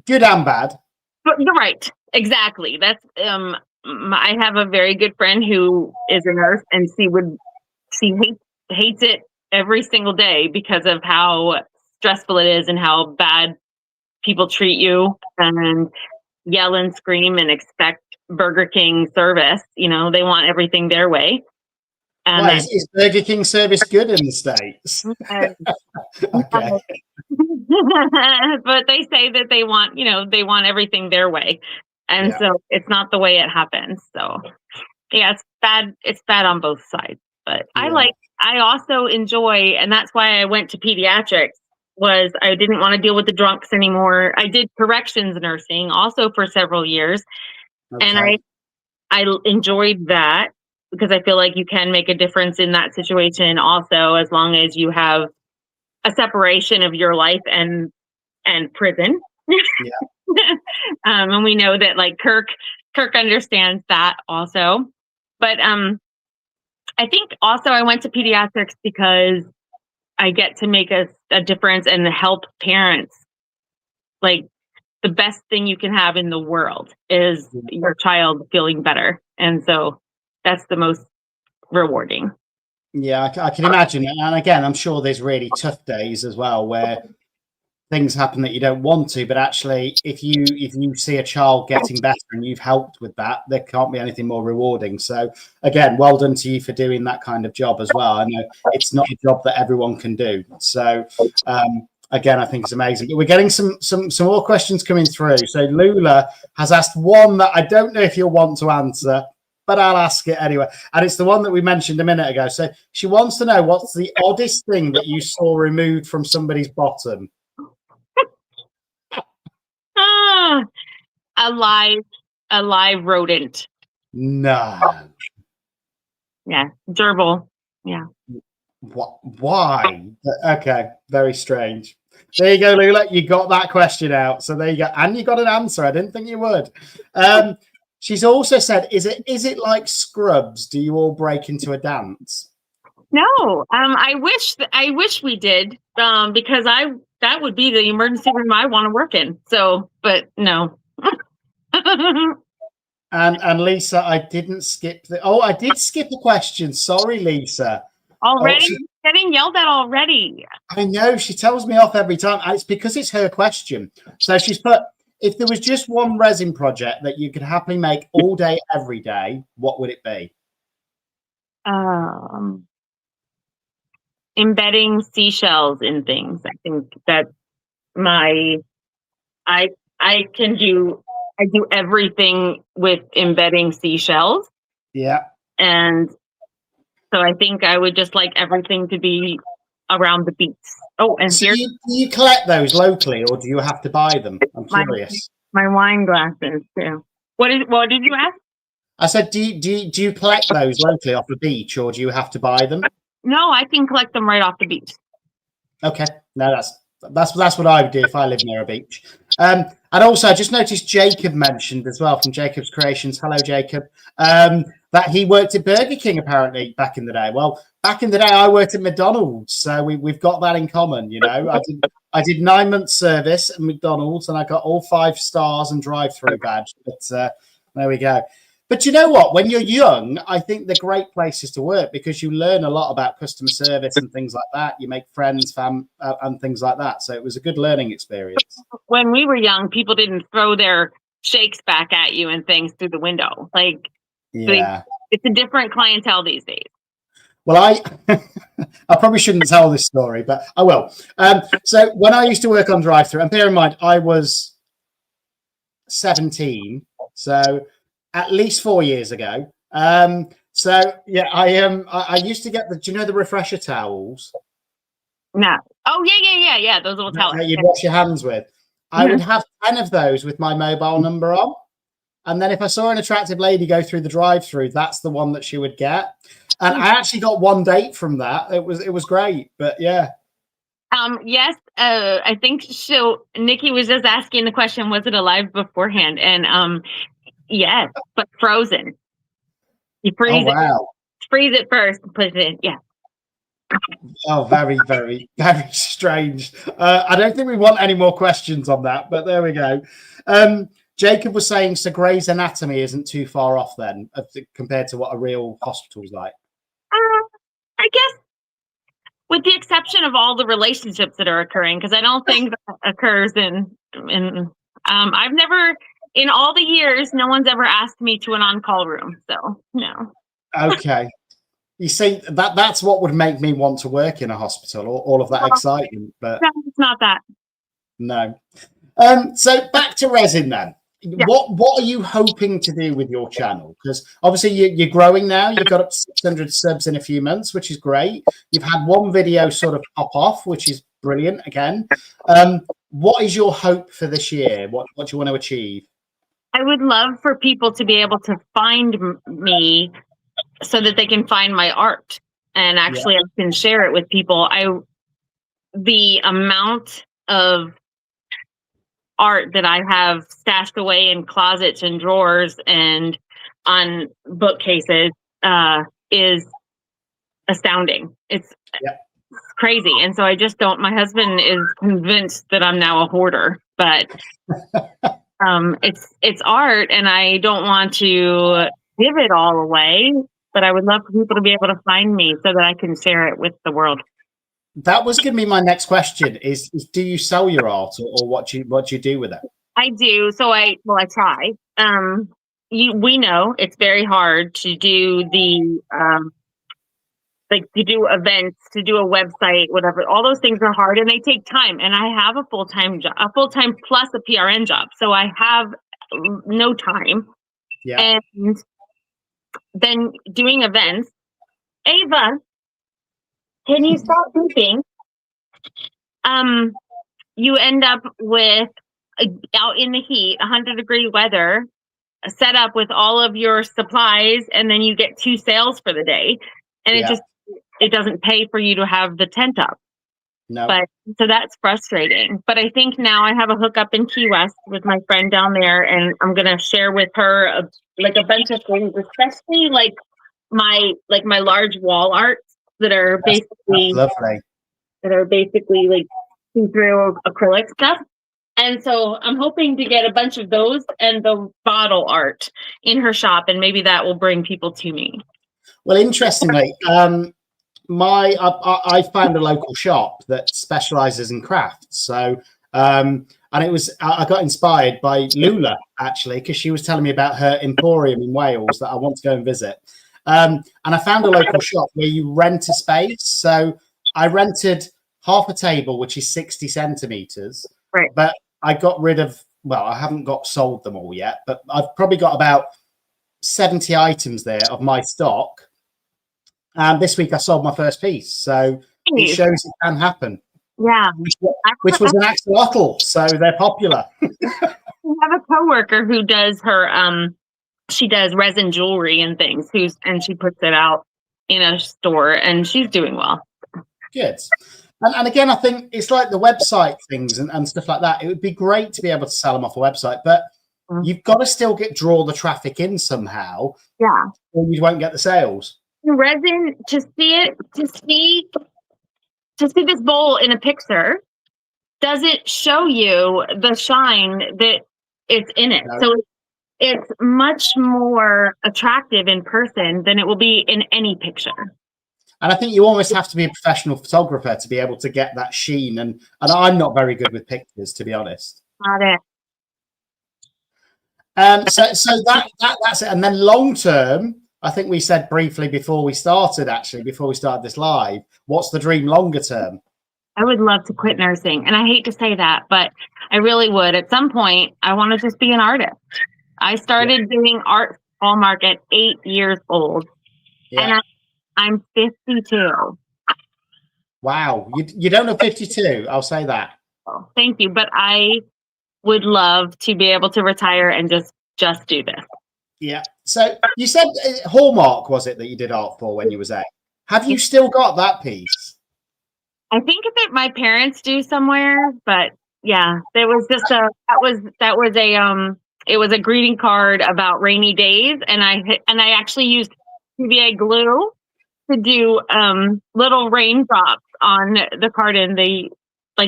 Good and bad. But you're right. Exactly. That's I have a very good friend who is a nurse, and she hates it every single day because of how stressful it is and how bad people treat you and yell and scream and expect Burger King service. They want everything their way. And why, is Burger King service good in the States? Okay. But they say that they want everything their way. And so it's not the way it happens. So yeah, it's bad. It's bad on both sides. But I also enjoy, and that's why I went to pediatrics, was I didn't want to deal with the drunks anymore. I did corrections nursing also for several years. Okay. And I enjoyed that because I feel like you can make a difference in that situation also, as long as you have a separation of your life and prison. Yeah. And we know that like Kirk understands that also. But I think also I went to pediatrics because I get to make a difference and help parents. Like, the best thing you can have in the world is your child feeling better. And so that's the most rewarding. Yeah, I can imagine. And again, I'm sure there's really tough days as well where things happen that you don't want to, but actually if you see a child getting better and you've helped with that, there can't be anything more rewarding. So again, well done to you for doing that kind of job as well. I know it's not a job that everyone can do. So again, I think it's amazing. But we're getting some more questions coming through. So Lula has asked one that I don't know if you'll want to answer, but I'll ask it anyway. And it's the one that we mentioned a minute ago. So she wants to know, what's the oddest thing that you saw removed from somebody's bottom? A live rodent. No. Yeah, gerbil. Yeah. What? Why? Okay, very strange. There you go, Lula. You got that question out. So there you go, and you got an answer. I didn't think you would. She's also said, "Is it like Scrubs? Do you all break into a dance?" No. I wish we did. Because that would be the emergency room I want to work in. So, but no. And Lisa, I didn't skip I did skip a question. Sorry, Lisa. Already getting yelled at already. I know, she tells me off every time. And it's because it's her question. So she's put, if there was just one resin project that you could happily make all day, every day, what would it be? Embedding seashells in things. I think that's I do everything with embedding seashells. Yeah. And so I think I would just like everything to be around the beach. Oh, and so here, do you collect those locally, or do you have to buy them? I'm curious. My wine glasses too. What did you ask? I said, do you collect those locally off the beach, or do you have to buy them? No, I can collect them right off the beach. Okay, no, that's what I would do if I lived near a beach. And also, I just noticed Jacob mentioned as well, from Jacob's Creations. Hello, Jacob. That he worked at Burger King apparently back in the day. Well, back in the day, I worked at McDonald's, so we've got that in common. You know, I did 9 months service at McDonald's, and I got all 5 stars and drive-through badge. But there we go. But you know what? When you're young, I think they're great places to work because you learn a lot about customer service and things like that. You make friends, and things like that. So it was a good learning experience. When we were young, people didn't throw their shakes back at you and things through the window. Like, yeah, it's a different clientele these days. Well, I probably shouldn't tell this story, but I will. So when I used to work on drive-through, and bear in mind, I was 17, so at least 4 years ago. So yeah, I used to get do you know the refresher towels? No. Oh yeah. Those little towels that you'd wash your hands with. I would have 10 of those with my mobile number on. And then if I saw an attractive lady go through the drive-through, that's the one that she would get. And I actually got one date from that. It was great, but yeah. Yes. I think so. Nikki was just asking the question, was it alive beforehand? And yes, but frozen. You freeze it. Freeze it first and put it in. Yeah. Oh, very, very, very strange. I don't think we want any more questions on that, but there we go. Jacob was saying, so Grey's Anatomy isn't too far off then, compared to what a real hospital's like. I guess, with the exception of all the relationships that are occurring, because I don't think that occurs in. I've never, in all the years, no one's ever asked me to an on-call room, so no. Okay. You see, that's what would make me want to work in a hospital, all of that excitement. But no, it's not that. No. So back to resin then. Yeah. What are you hoping to do with your channel? Because obviously you're growing now. You've got up to 600 subs in a few months, which is great. You've had one video sort of pop off, which is brilliant again. What is your hope for this year? What do you want to achieve? I would love for people to be able to find me so that they can find my art, and actually I can share it with people. The amount of art that I have stashed away in closets and drawers and on bookcases is astounding. It's Yeah. crazy. And so I just don't, my husband is convinced that I'm now a hoarder, but it's art and I don't want to give it all away, but I would love for people to be able to find me so that I can share it with the world. That was going to be my next question is do you sell your art or what do you do with it? I do. So I try. We know it's very hard to do the, like to do events, to do a website, whatever. All those things are hard and they take time. And I have a full-time job, a full-time plus a PRN job. So I have no time. Yeah. And then doing events. Ava, can you stop pooping? You end up with out in the heat, 100-degree weather, set up with all of your supplies, and then you get 2 sales for the day. And it doesn't pay for you to have the tent up. No. But so that's frustrating. But I think now I have a hookup in Key West with my friend down there, and I'm gonna share with her a bunch of things, especially like my large wall arts that are basically like see-through acrylic stuff. And so I'm hoping to get a bunch of those and the bottle art in her shop, and maybe that will bring people to me. Well, interestingly, I found a local shop that specializes in crafts. So, and I got inspired by Lula actually, because she was telling me about her emporium in Wales that I want to go and visit. And I found a local shop where you rent a space. So I rented half a table, which is 60 centimeters. Right. But I got rid of, well, I haven't sold them all yet, but I've probably got about 70 items there of my stock. And this week I sold my first piece. So it shows it can happen. Yeah. Which was an axolotl. So they're popular. We have a coworker who does her, she does resin jewelry and things, and she puts it out in a store and she's doing well. Good. And again, I think it's like the website things and stuff like that. It would be great to be able to sell them off a website, but you've got to still draw the traffic in somehow. Yeah. Or you won't get the sales. Resin, to see this bowl in a picture doesn't show you the shine that is in it. No. So it's much more attractive in person than it will be in any picture. And I think you almost have to be a professional photographer to be able to get that sheen. And I'm not very good with pictures, to be honest. Got it. So that's it. And then long term, I think we said briefly before we started this live, what's the dream longer term? I would love to quit nursing. And I hate to say that, but I really would. At some point, I want to just be an artist. I started doing art Hallmark at 8 years old. Yeah. And I'm 52. Wow. You don't know 52. I'll say that. Oh, thank you. But I would love to be able to retire and just do this. Yeah. So you said Hallmark, was it, that you did art for when you was 8? Have you still got that piece? I think that my parents do somewhere, but yeah, there was just it was a greeting card about rainy days, and I actually used PVA glue to do little raindrops on the card and the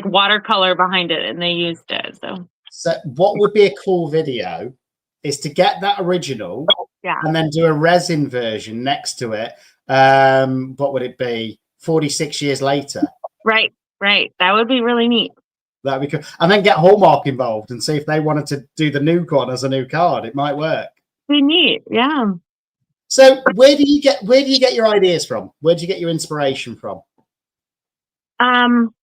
watercolor behind it, and they used it. So what would be a cool video is to get that original, and then do a resin version next to it. What would it be? 46 years later. Right. That would be really neat. That'd be cool. And then get Hallmark involved and see if they wanted to do the new one as a new card. It might work. Be neat, yeah. So where do you get your ideas from? Where do you get your inspiration from? From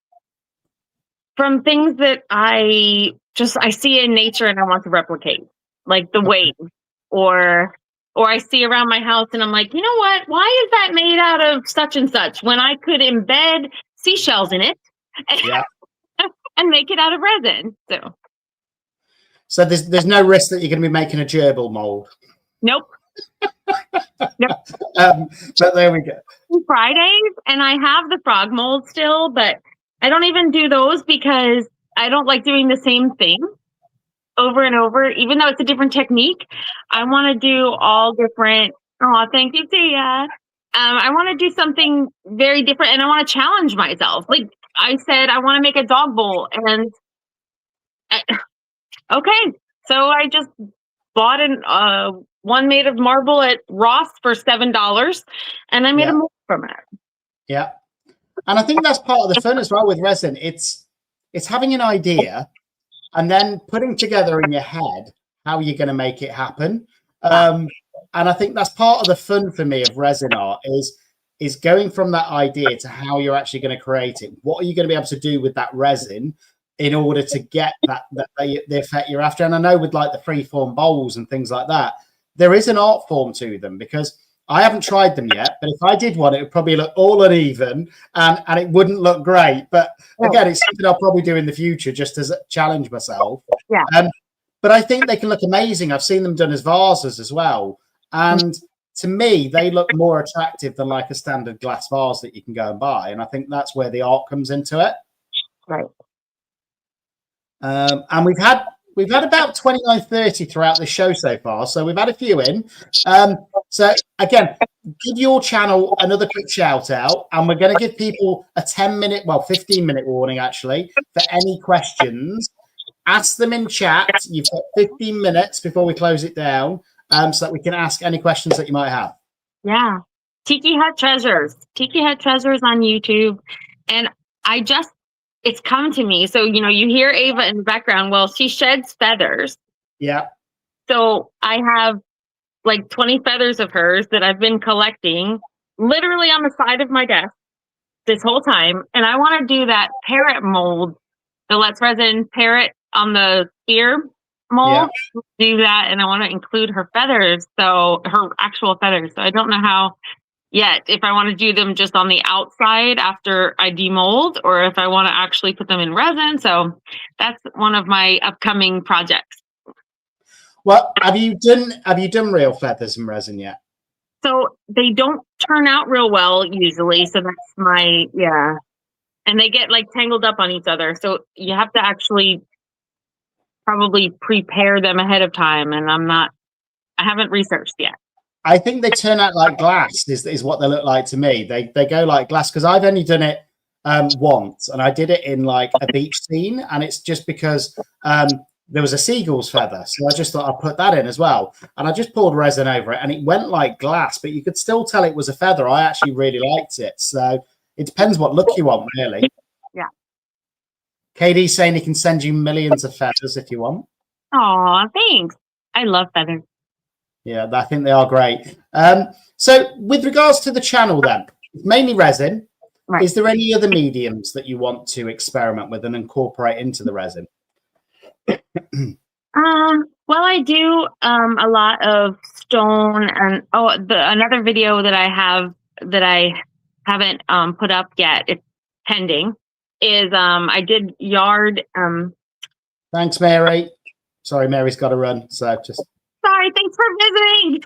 things that I see in nature and I want to replicate, like the wave, or I see around my house and I'm like, you know what? Why is that made out of such and such when I could embed seashells in it and make it out of resin? So there's no risk that you're going to be making a gerbil mold. Nope. But there we go. Fridays, and I have the frog mold still, but I don't even do those because I don't like doing the same thing over and over, even though it's a different technique. I want to do all different. Oh, thank you, Tia. I want to do something very different, and I want to challenge myself. Like I said, I want to make a dog bowl, and okay, so I just bought one made of marble at Ross for $7, and I made a mold from it. Yeah, and I think that's part of the fun as well with resin. It's having an idea and then putting together in your head how you're going to make it happen. And I think that's part of the fun for me of resin art is going from that idea to how you're actually going to create it. What are you going to be able to do with that resin in order to get the effect you're after? And I know with like the freeform bowls and things like that, there is an art form to them, because I haven't tried them yet, but if I did one, it would probably look all uneven and it wouldn't look great. But again, it's something I'll probably do in the future just to challenge myself. Yeah. But I think they can look amazing. I've seen them done as vases as well. And to me, they look more attractive than like a standard glass vase that you can go and buy. And I think that's where the art comes into it. Right. And we've had about 29, 30 throughout the show so far. So we've had a few in. So again, give your channel another quick shout out, and we're going to give people a 15-minute warning actually for any questions. Ask them in chat. You've got 15 minutes before we close it down, so that we can ask any questions that you might have. Yeah. Tiki Hut Treasures. Tiki Hut Treasures on YouTube. And it's come to me. So, you hear Ava in the background. Well, she sheds feathers. Yeah. So I have like 20 feathers of hers that I've been collecting literally on the side of my desk this whole time. And I want to do that parrot mold, the Let's Resin parrot on the spear mold. Yeah. Do that. And I want to include her feathers. So her actual feathers. So I don't know how yet if I want to do them just on the outside after I demold, or if I want to actually put them in resin. So that's one of my upcoming projects. Well, have you done real feathers in resin yet? So they don't turn out real well usually. So that's and they get like tangled up on each other. So you have to actually probably prepare them ahead of time. And I haven't researched yet. I think they turn out like glass is what they look like to me. They go like glass, because I've only done it once, and I did it in like a beach scene, and it's just because there was a seagull's feather, so I just thought I'd put that in as well, and I just poured resin over it, and it went like glass, but you could still tell it was a feather. I actually really liked it, so it depends what look you want, really. Yeah. KD's saying he can send you millions of feathers if you want. Oh, thanks. I love feathers. Yeah, I think they are great. So with regards to the channel then, it's mainly resin. Right. Is there any other mediums that you want to experiment with and incorporate into the resin? Well, I do a lot of stone, and another video that I have that I haven't put up yet, it's pending, is I did yard. Thanks, Mary. Sorry, Mary's got to run, so just. Sorry, thanks for visiting.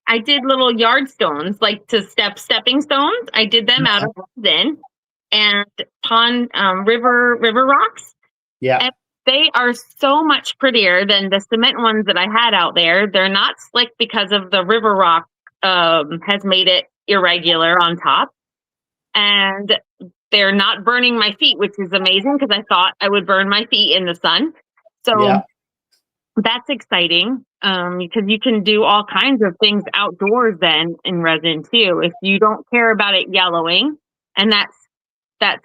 I did little yard stones, like stepping stones. I did them out of resin and pond river rocks. Yeah. And they are so much prettier than the cement ones that I had out there. They're not slick because of the river rock has made it irregular on top. And they're not burning my feet, which is amazing because I thought I would burn my feet in the sun. So that's exciting because you can do all kinds of things outdoors then in resin too, if you don't care about it yellowing. And that's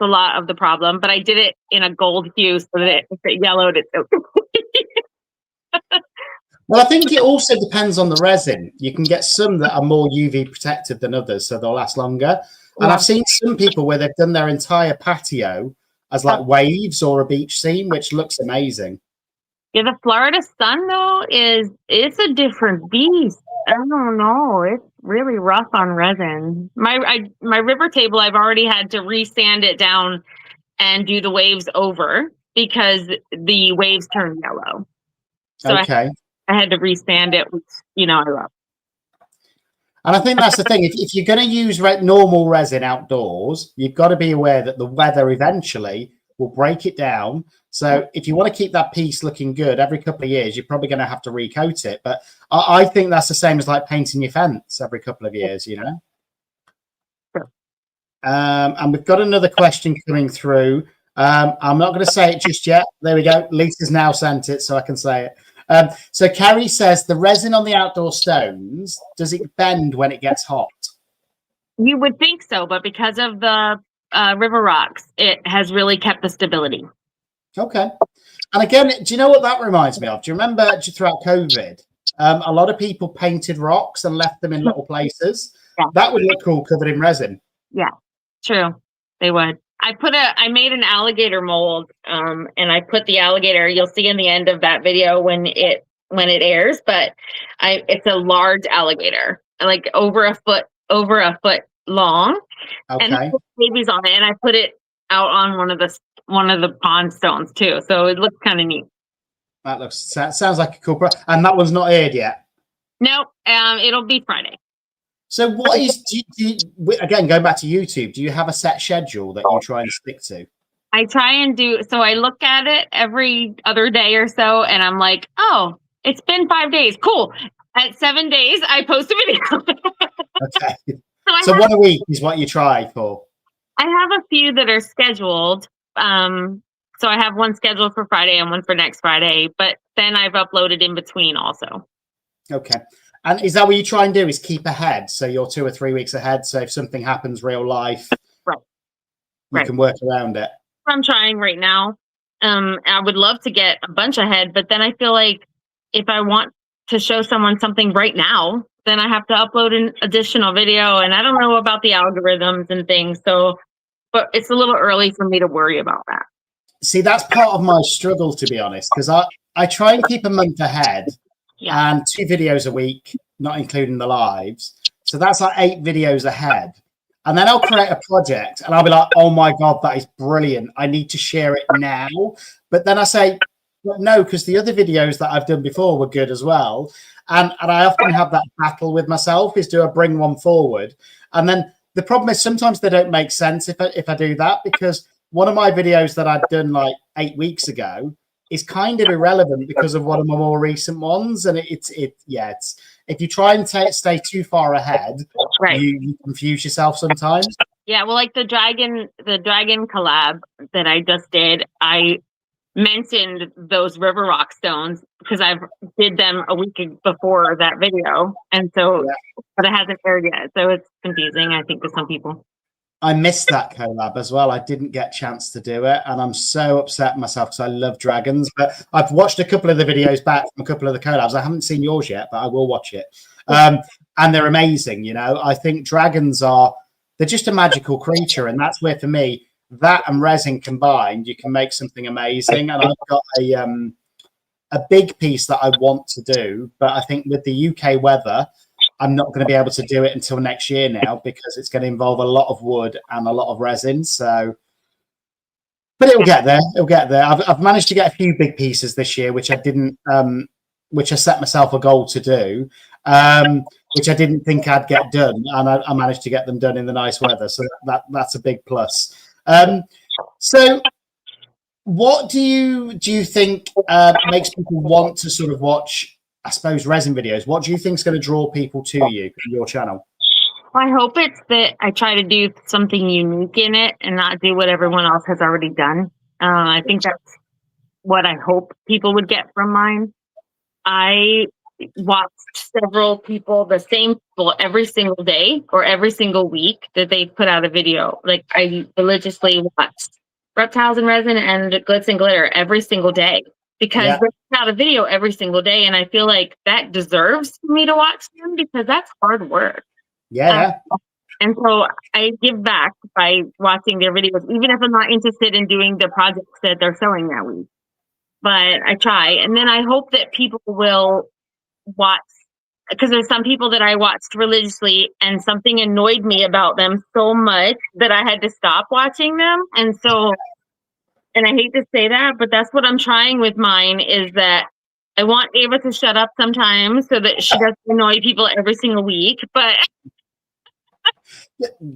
a lot of the problem. But I did it in a gold hue so that if it yellowed, it's okay. Well, I think it also depends on the resin. You can get some that are more UV protected than others, so they'll last longer. And I've seen some people where they've done their entire patio as like waves or a beach scene, which looks amazing. Yeah, the Florida sun though it's a different beast. I don't know. It's really rough on resin. My river table, I've already had to resand it down and do the waves over because the waves turn yellow. So okay. I had to resand it, which I love. And I think that's the thing. If you're going to use normal resin outdoors, you've got to be aware that the weather eventually will break it down. So if you want to keep that piece looking good every couple of years, you're probably going to have to recoat it. But I think that's the same as like painting your fence every couple of years, you know. And we've got another question coming through. I'm not going to say it just yet. There we go. Lisa's now sent it, so I can say it. So Carrie says, the resin on the outdoor stones, does it bend when it gets hot? You would think so, but because of the river rocks, it has really kept the stability. Okay. And again, do you know what that reminds me of? Do you remember throughout COVID, a lot of people painted rocks and left them in little places? Yeah. That would look cool covered in resin. Yeah, true. They would. I made an alligator mold, and I put the alligator, you'll see in the end of that video when it airs, but it's a large alligator, like over a foot long. Okay. And I put babies on it, and I put it out on one of the pond stones too. So it looks kind of neat. That sounds like a cool project. And that one's not aired yet? No, it'll be Friday. So what is, again, going back to YouTube, do you have a set schedule that you try and stick to? I try and so I look at it every other day or so, and I'm like, oh, it's been 5 days. Cool. At 7 days, I post a video. Okay. So one a week is what you try for? I have a few that are scheduled. So I have one scheduled for Friday and one for next Friday, but then I've uploaded in between also. Okay. And is that what you try and do, is keep ahead? So you're 2 or 3 weeks ahead. So if something happens real life, you can work around it. I'm trying right now. I would love to get a bunch ahead, but then I feel like if I want to show someone something right now, then I have to upload an additional video. And I don't know about the algorithms and things. So, but it's a little early for me to worry about that. See, that's part of my struggle, to be honest, because I try and keep a month ahead. Yeah. And 2 videos a week, not including the lives. So that's like 8 videos ahead. And then I'll create a project and I'll be like, oh my God, that is brilliant. I need to share it now. But then I say, well, no, because the other videos that I've done before were good as well. And I often have that battle with myself, is do I bring one forward? And then the problem is sometimes they don't make sense if I do that, because one of my videos that I'd done like 8 weeks ago is kind of irrelevant because of one of my more recent ones. And it's if you try and stay too far ahead, you confuse yourself sometimes. Yeah, well, like the dragon collab that I just did, I mentioned those river rock stones because I did them a week before that video, and so but it hasn't aired yet, so it's confusing, I think, to some people. I missed that collab as well. I didn't get a chance to do it, and I'm so upset myself because I love dragons. But I've watched a couple of the videos back from a couple of the collabs. I haven't seen yours yet, but I will watch it. And they're amazing. You know, I think dragons they're just a magical creature, and that's where, for me, that and resin combined, you can make something amazing. And I've got a big piece that I want to do, but I think with the UK weather, I'm not going to be able to do it until next year now, because it's going to involve a lot of wood and a lot of resin. So, but it'll get there. It'll get there. I've managed to get a few big pieces this year, which I didn't, which I set myself a goal to do, which I didn't think I'd get done, and I managed to get them done in the nice weather. So that's a big plus. So what do you think makes people want to sort of watch, I suppose, resin videos? What do you think is going to draw people to your channel? I hope it's that I try to do something unique in it and not do what everyone else has already done. I think that's what I hope people would get from mine. I watched several people, the same people, every single day or every single week that they put out a video. Like, I religiously watched Reptiles and Resin and Glitz and Glitter every single day, because they put out a video every single day, and I feel like that deserves me to watch them, because that's hard work. Yeah. And so I give back by watching their videos, even if I'm not interested in doing the projects that they're showing that week. But I try, and then I hope that people will watch, because there's some people that I watched religiously and something annoyed me about them so much that I had to stop watching them. And so, and I hate to say that, but that's what I'm trying with mine, is that I want Ava to shut up sometimes so that she doesn't annoy people every single week. But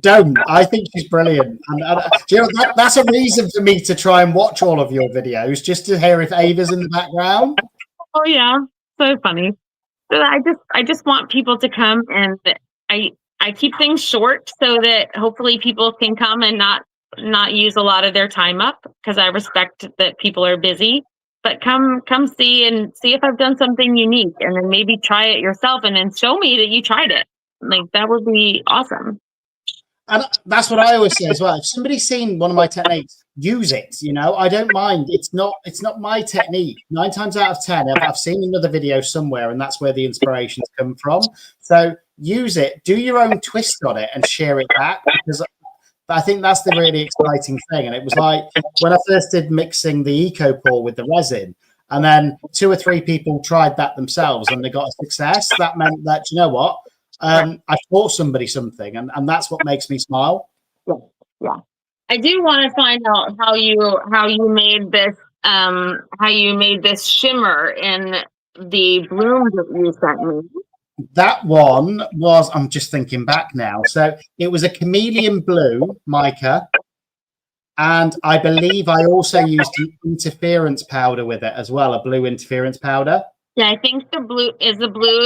Don't. I think she's brilliant. And do you know, that's a reason for me to try and watch all of your videos, just to hear if Ava's in the background. Oh yeah, so funny. So I just want people to come, and I keep things short so that hopefully people can come and not use a lot of their time up, because I respect that people are busy. But come see if I've done something unique, and then maybe try it yourself and then show me that you tried it. Like, that would be awesome. And that's what I always say as well. If somebody's seen one of my techniques, use it. You know, I don't mind. It's not my technique. 9 times out of 10, I've seen another video somewhere, and that's where the inspirations come from. So use it, do your own twist on it, and share it back, because I think that's the really exciting thing. And it was like when I first did mixing the eco pour with the resin, and then 2 or 3 people tried that themselves and they got a success. That meant that, you know what? I taught somebody something, and that's what makes me smile. Yeah. I do want to find out how you made this shimmer in the bloom that you sent me. That one was, I'm just thinking back now. So it was a chameleon blue mica, and I believe I also used an interference powder with it as well, a blue interference powder. Yeah, I think the blue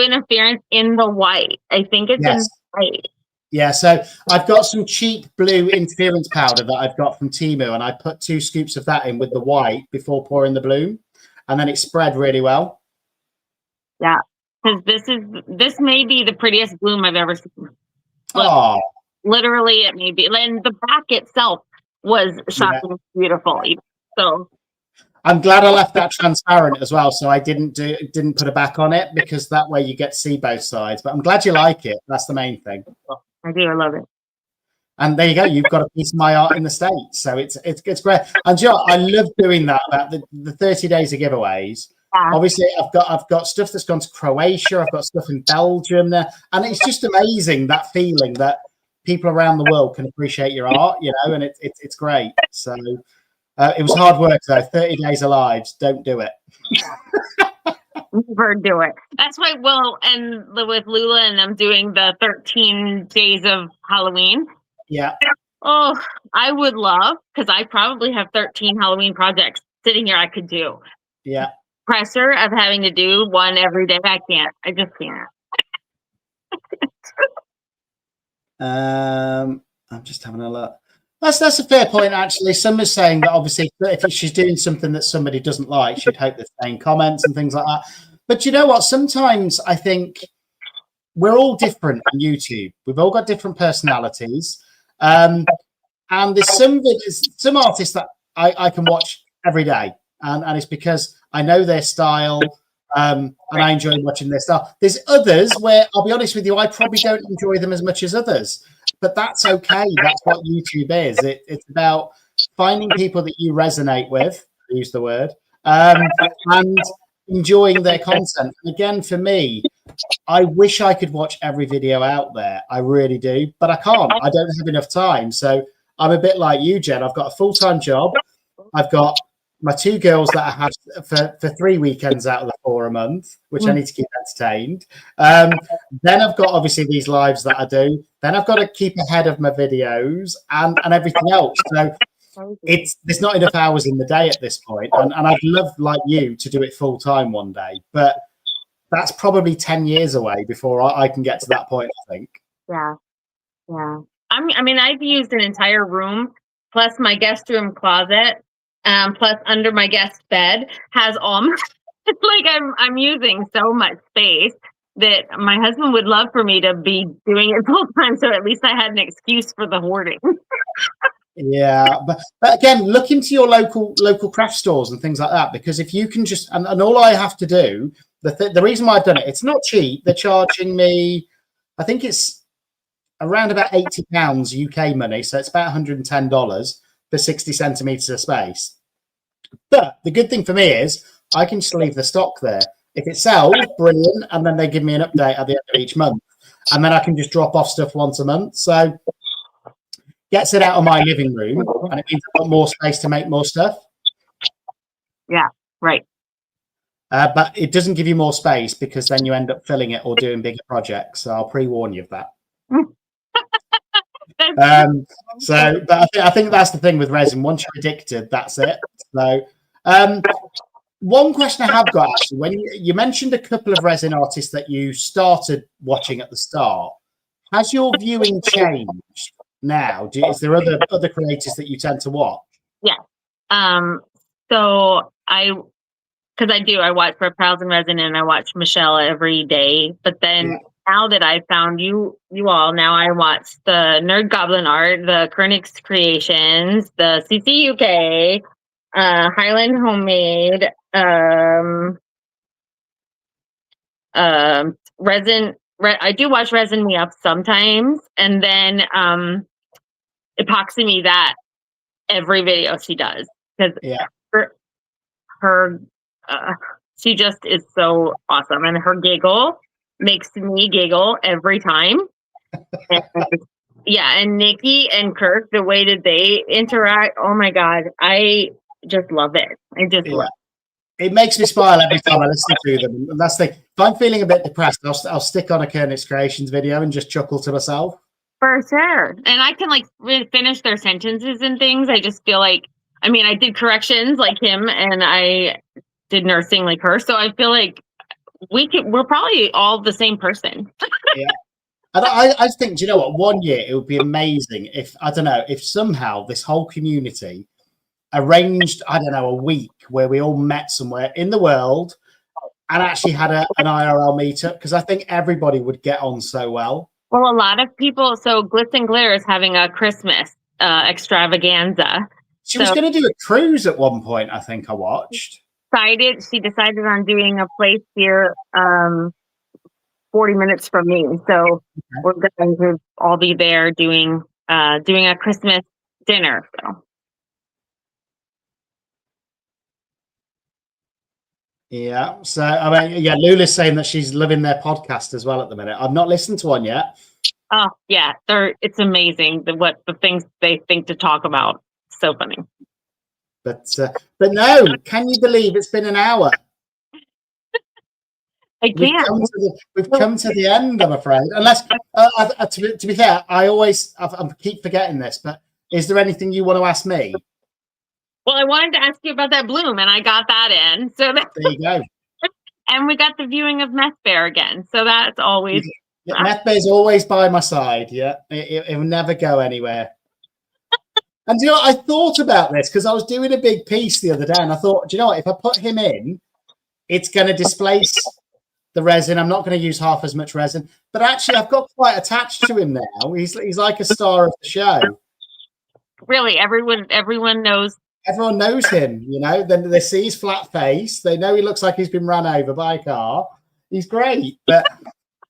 interference in the white. I think it's in white. Yeah, so I've got some cheap blue interference powder that I've got from Temu, and I put 2 scoops of that in with the white before pouring the bloom, and then it spread really well. Yeah, because this may be the prettiest bloom I've ever seen. Oh, literally, it may be. And the back itself was shocking, beautiful. So I'm glad I left that transparent as well, so I didn't put a back on it, because that way you get to see both sides. But I'm glad you like it. That's the main thing. I do. I love it. And there you go. You've got a piece of my art in the States, so it's great. And you know, I love doing that. The 30 days of giveaways. Yeah. Obviously, I've got stuff that's gone to Croatia. I've got stuff in Belgium there, and it's just amazing, that feeling that people around the world can appreciate your art. You know, and it's great. So. It was hard work, though. 30 days of lives. Don't do it. Never do it. That's why, and with Lula and I'm doing the 13 days of Halloween. Yeah. Oh, I would love, because I probably have 13 Halloween projects sitting here I could do. Yeah. Pressure of having to do one every day. I can't. I just can't. I'm just having a look. That's a fair point, actually. Summer's saying that obviously if she's doing something that somebody doesn't like, she'd hope they're saying comments and things like that. But you know what? Sometimes I think we're all different on YouTube. We've all got different personalities. And there's some artists that I can watch every day. And it's because I know their style, and I enjoy watching their style. There's others where, I'll be honest with you, I probably don't enjoy them as much as others. But that's okay. That's what YouTube is. It's about finding people that you resonate with, use the word, and enjoying their content. And again, for me, I wish I could watch every video out there. I really do, but I can't. I don't have enough time. So I'm a bit like you, Jen. I've got a full-time job. I've got my 2 girls that I have for 3 weekends out of the 4 a month, which I need to keep entertained. Then I've got obviously these lives that I do. Then I've got to keep ahead of my videos and everything else. So there's not enough hours in the day at this point. And I'd love, like you, to do it full time one day. But that's probably 10 years away before I can get to that point, I think. Yeah. I mean, I've used an entire room plus my guest room closet. Plus under my guest bed has all my, like I'm using so much space that my husband would love for me to be doing it full time, so at least I had an excuse for the hoarding. Yeah, but again, look into your local craft stores and things like that, because if you can just and all I have to do, the reason why I've done it, it's not cheap. They're charging me, I think it's around about £80 UK money, so it's about $110 for 60 centimeters of space. But the good thing for me is I can just leave the stock there. If it sells, brilliant, and then they give me an update at the end of each month, and then I can just drop off stuff once a month. So gets it out of my living room, and it means I've got more space to make more stuff. Yeah, right. But it doesn't give you more space, because then you end up filling it or doing bigger projects. So I'll pre-warn you of that. But I think that's the thing with resin. Once you're addicted, that's it. So, one question I have got, actually, when you mentioned a couple of resin artists that you started watching at the start, has your viewing changed now? Is there other creators that you tend to watch? Yeah. So I watch Reptiles and Resin, and I watch Michelle every day. But then now that I found you all, now I watch the Nerd Goblin Art, the Kernix Creations, the CCUK, Highland Homemade, Resin. I do watch Resin Me Up sometimes, and then Epoxy Me That every video she does, because her she just is so awesome, and her giggle makes me giggle every time. And Nikki and Kirk, the way that they interact, oh my god, I just love it. I just love it. It makes me smile every time I listen to them. And that's the thing. If I'm feeling a bit depressed, I'll stick on a Kernix Creations video and just chuckle to myself. For sure. And I can like finish their sentences and things. I just feel like, I mean, I did corrections like him, and I did nursing like her. So I feel like we're probably all the same person. Yeah. And I think, do you know what? One year it would be amazing if, I don't know, if somehow this whole community arranged, I don't know, a week where we all met somewhere in the world and actually had an IRL meetup, because I think everybody would get on so well. Well, a lot of people, so Glitz and Glitter is having a Christmas extravaganza. She was going to do a cruise at one point, I think I watched. She decided on doing a place here 40 minutes from me. So we're going to all be there doing a Christmas dinner. So. Yeah. So, I mean, yeah, Lula's saying that she's loving their podcast as well at the minute. I've not listened to one yet. Oh, yeah. It's amazing what the things they think to talk about. So funny. But no, can you believe it's been an hour? I can't. We've come to the end, I'm afraid. Unless, to be fair, I keep forgetting this, but is there anything you want to ask me? Well, I wanted to ask you about that bloom, and I got that in. So there you go. And we got the viewing of Meth Bear again. So that's always... Yeah, Meth Bear's always by my side. Yeah, it will never go anywhere. And you know, I thought about this because I was doing a big piece the other day, and I thought, do you know what? If I put him in, it's going to displace the resin. I'm not going to use half as much resin. But actually, I've got quite attached to him now. He's like a star of the show. Really, everyone knows. Everyone knows him. You know, then they see his flat face. They know he looks like he's been run over by a car. He's great, but.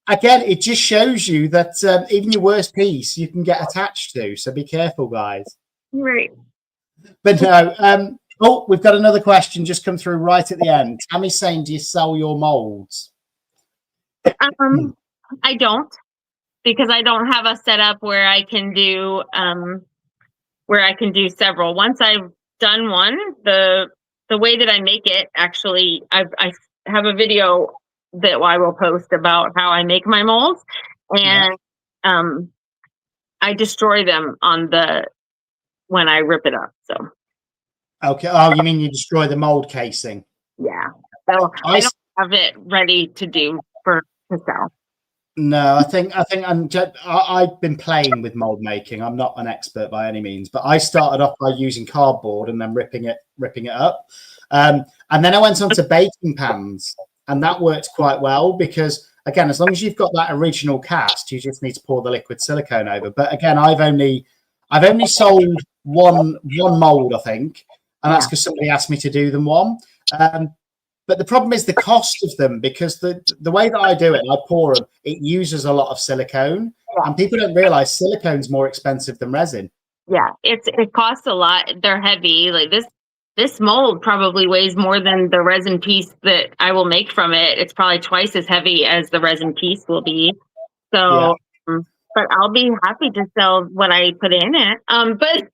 Again, it just shows you that even your worst piece you can get attached to. So be careful, guys. Right. But no. We've got another question just come through right at the end. Tammy's saying, do you sell your molds? I don't, because I don't have a setup where I can do several. Once I've done one, the way that I make it, actually, I have a video that I will post about how I make my molds, and I destroy them when I rip it up. So okay. Oh, you mean you destroy the mold casing? Yeah. So I don't have it ready to sell. No, I think I've been playing with mold making. I'm not an expert by any means, but I started off by using cardboard and then ripping it up, and then I went on to baking pans. And that worked quite well because, again, as long as you've got that original cast, you just need to pour the liquid silicone over. But again, I've only sold one mold, I think, and that's because somebody asked me to do them one. But the problem is the cost of them, because the way that I do it, I pour them, it uses a lot of silicone, and people don't realize silicone's more expensive than resin. Yeah, it costs a lot. They're heavy. Like this mold probably weighs more than the resin piece that I will make from it. It's probably twice as heavy as the resin piece will be. So, but I'll be happy to sell what I put in it. But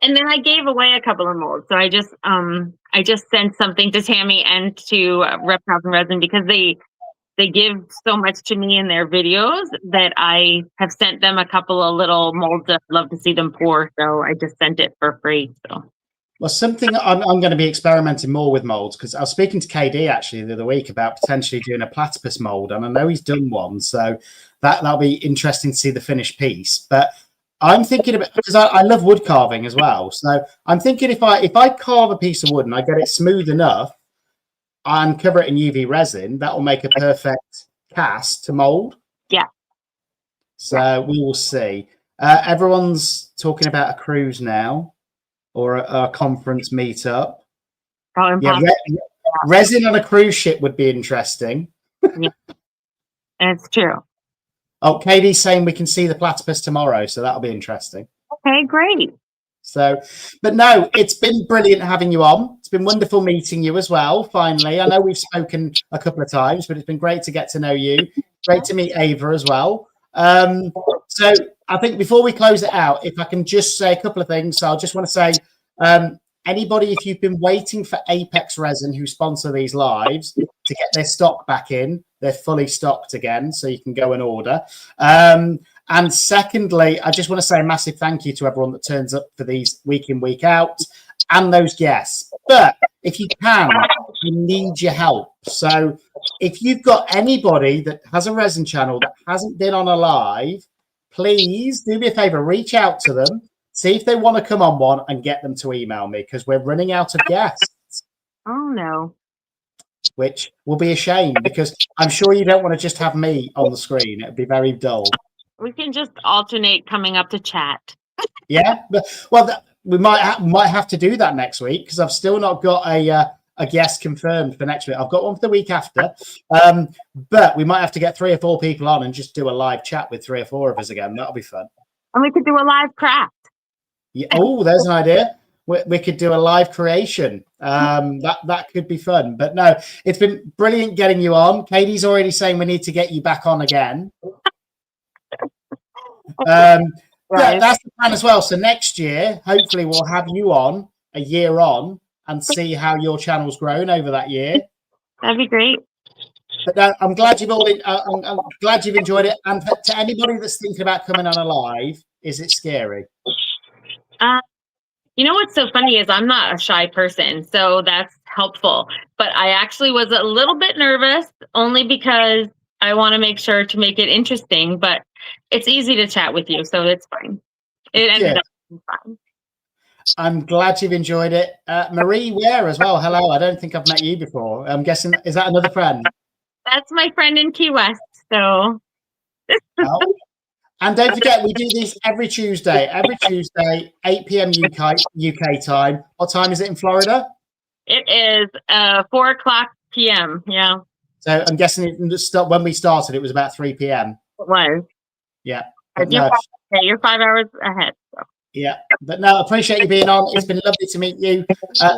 and then I gave away a couple of molds. So I just sent something to Tammy and to Reptiles and Resin, because they they give so much to me in their videos that I have sent them a couple of little molds that I'd love to see them pour. So I just sent it for free. So. Well, something I'm going to be experimenting more with molds, because I was speaking to KD actually the other week about potentially doing a platypus mold, and I know he's done one, so that'll be interesting to see the finished piece. But I'm thinking about, because I love wood carving as well, so I'm thinking if I carve a piece of wood and I get it smooth enough and cover it in UV resin, that will make a perfect cast to mold. Yeah. So we will see. Everyone's talking about a cruise now, or a conference meetup. Oh, yeah, resin on a cruise ship would be interesting. Yeah, it's true. Oh, Katie's saying we can see the platypus tomorrow, so that'll be interesting. Okay, great. So, but no, it's been brilliant having you on. It's been wonderful meeting you as well, finally. I know we've spoken a couple of times, but it's been great to get to know you. Great to meet Ava as well. So I think before we close it out, if I can just say a couple of things. So I just want to say, anybody, if you've been waiting for Apex Resin, who sponsor these lives, to get their stock back in, they're fully stocked again, so you can go and order. And secondly, I just want to say a massive thank you to everyone that turns up for these week in, week out, and those guests. But if you can, we need your help. So if you've got anybody that has a resin channel that hasn't been on a live, please do me a favor, reach out to them, see if they want to come on one, and get them to email me, because we're running out of guests. Oh, no. Which will be a shame, because I'm sure you don't want to just have me on the screen. It'd be very dull. We can just alternate coming up to chat. Yeah, but well, we might have to do that next week, because I've still not got a guest confirmed for next week. I've got one for the week after, but we might have to get 3 or 4 people on and just do a live chat with 3 or 4 of us again. That'll be fun. And we could do a live craft. Yeah. Oh, there's an idea. We could do a live creation. That could be fun. But no, it's been brilliant getting you on. Katie's already saying we need to get you back on again. Right. That's the plan as well. So next year, hopefully, we'll have you on a year on and see how your channel's grown over that year. That'd be great. But I'm glad you've I'm glad you've enjoyed it. And to anybody that's thinking about coming on a live, is it scary? You know what's so funny is I'm not a shy person, so that's helpful. But I actually was a little bit nervous, only because I want to make sure to make it interesting. But it's easy to chat with you, so it's fine. It ended up being fine. I'm glad you've enjoyed it. Marie Ware as well. Hello. I don't think I've met you before. I'm guessing, is that another friend? That's my friend in Key West. So. Oh. And don't forget, we do these every Tuesday, 8 p.m. UK time. What time is it in Florida? It is 4 o'clock p.m. Yeah. So I'm guessing when we started, it was about 3 p.m. It was. Yeah. You're 5 hours ahead. So. Yeah. But no, I appreciate you being on. It's been lovely to meet you.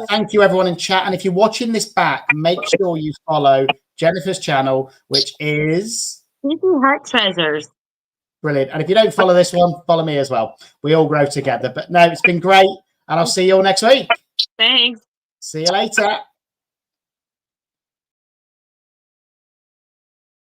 Thank you, everyone in chat. And if you're watching this back, make sure you follow Jennifer's channel, which is Tiki Hut Treasures. Brilliant. And if you don't follow this one, follow me as well. We all grow together. But no, it's been great. And I'll see you all next week. Thanks. See you later.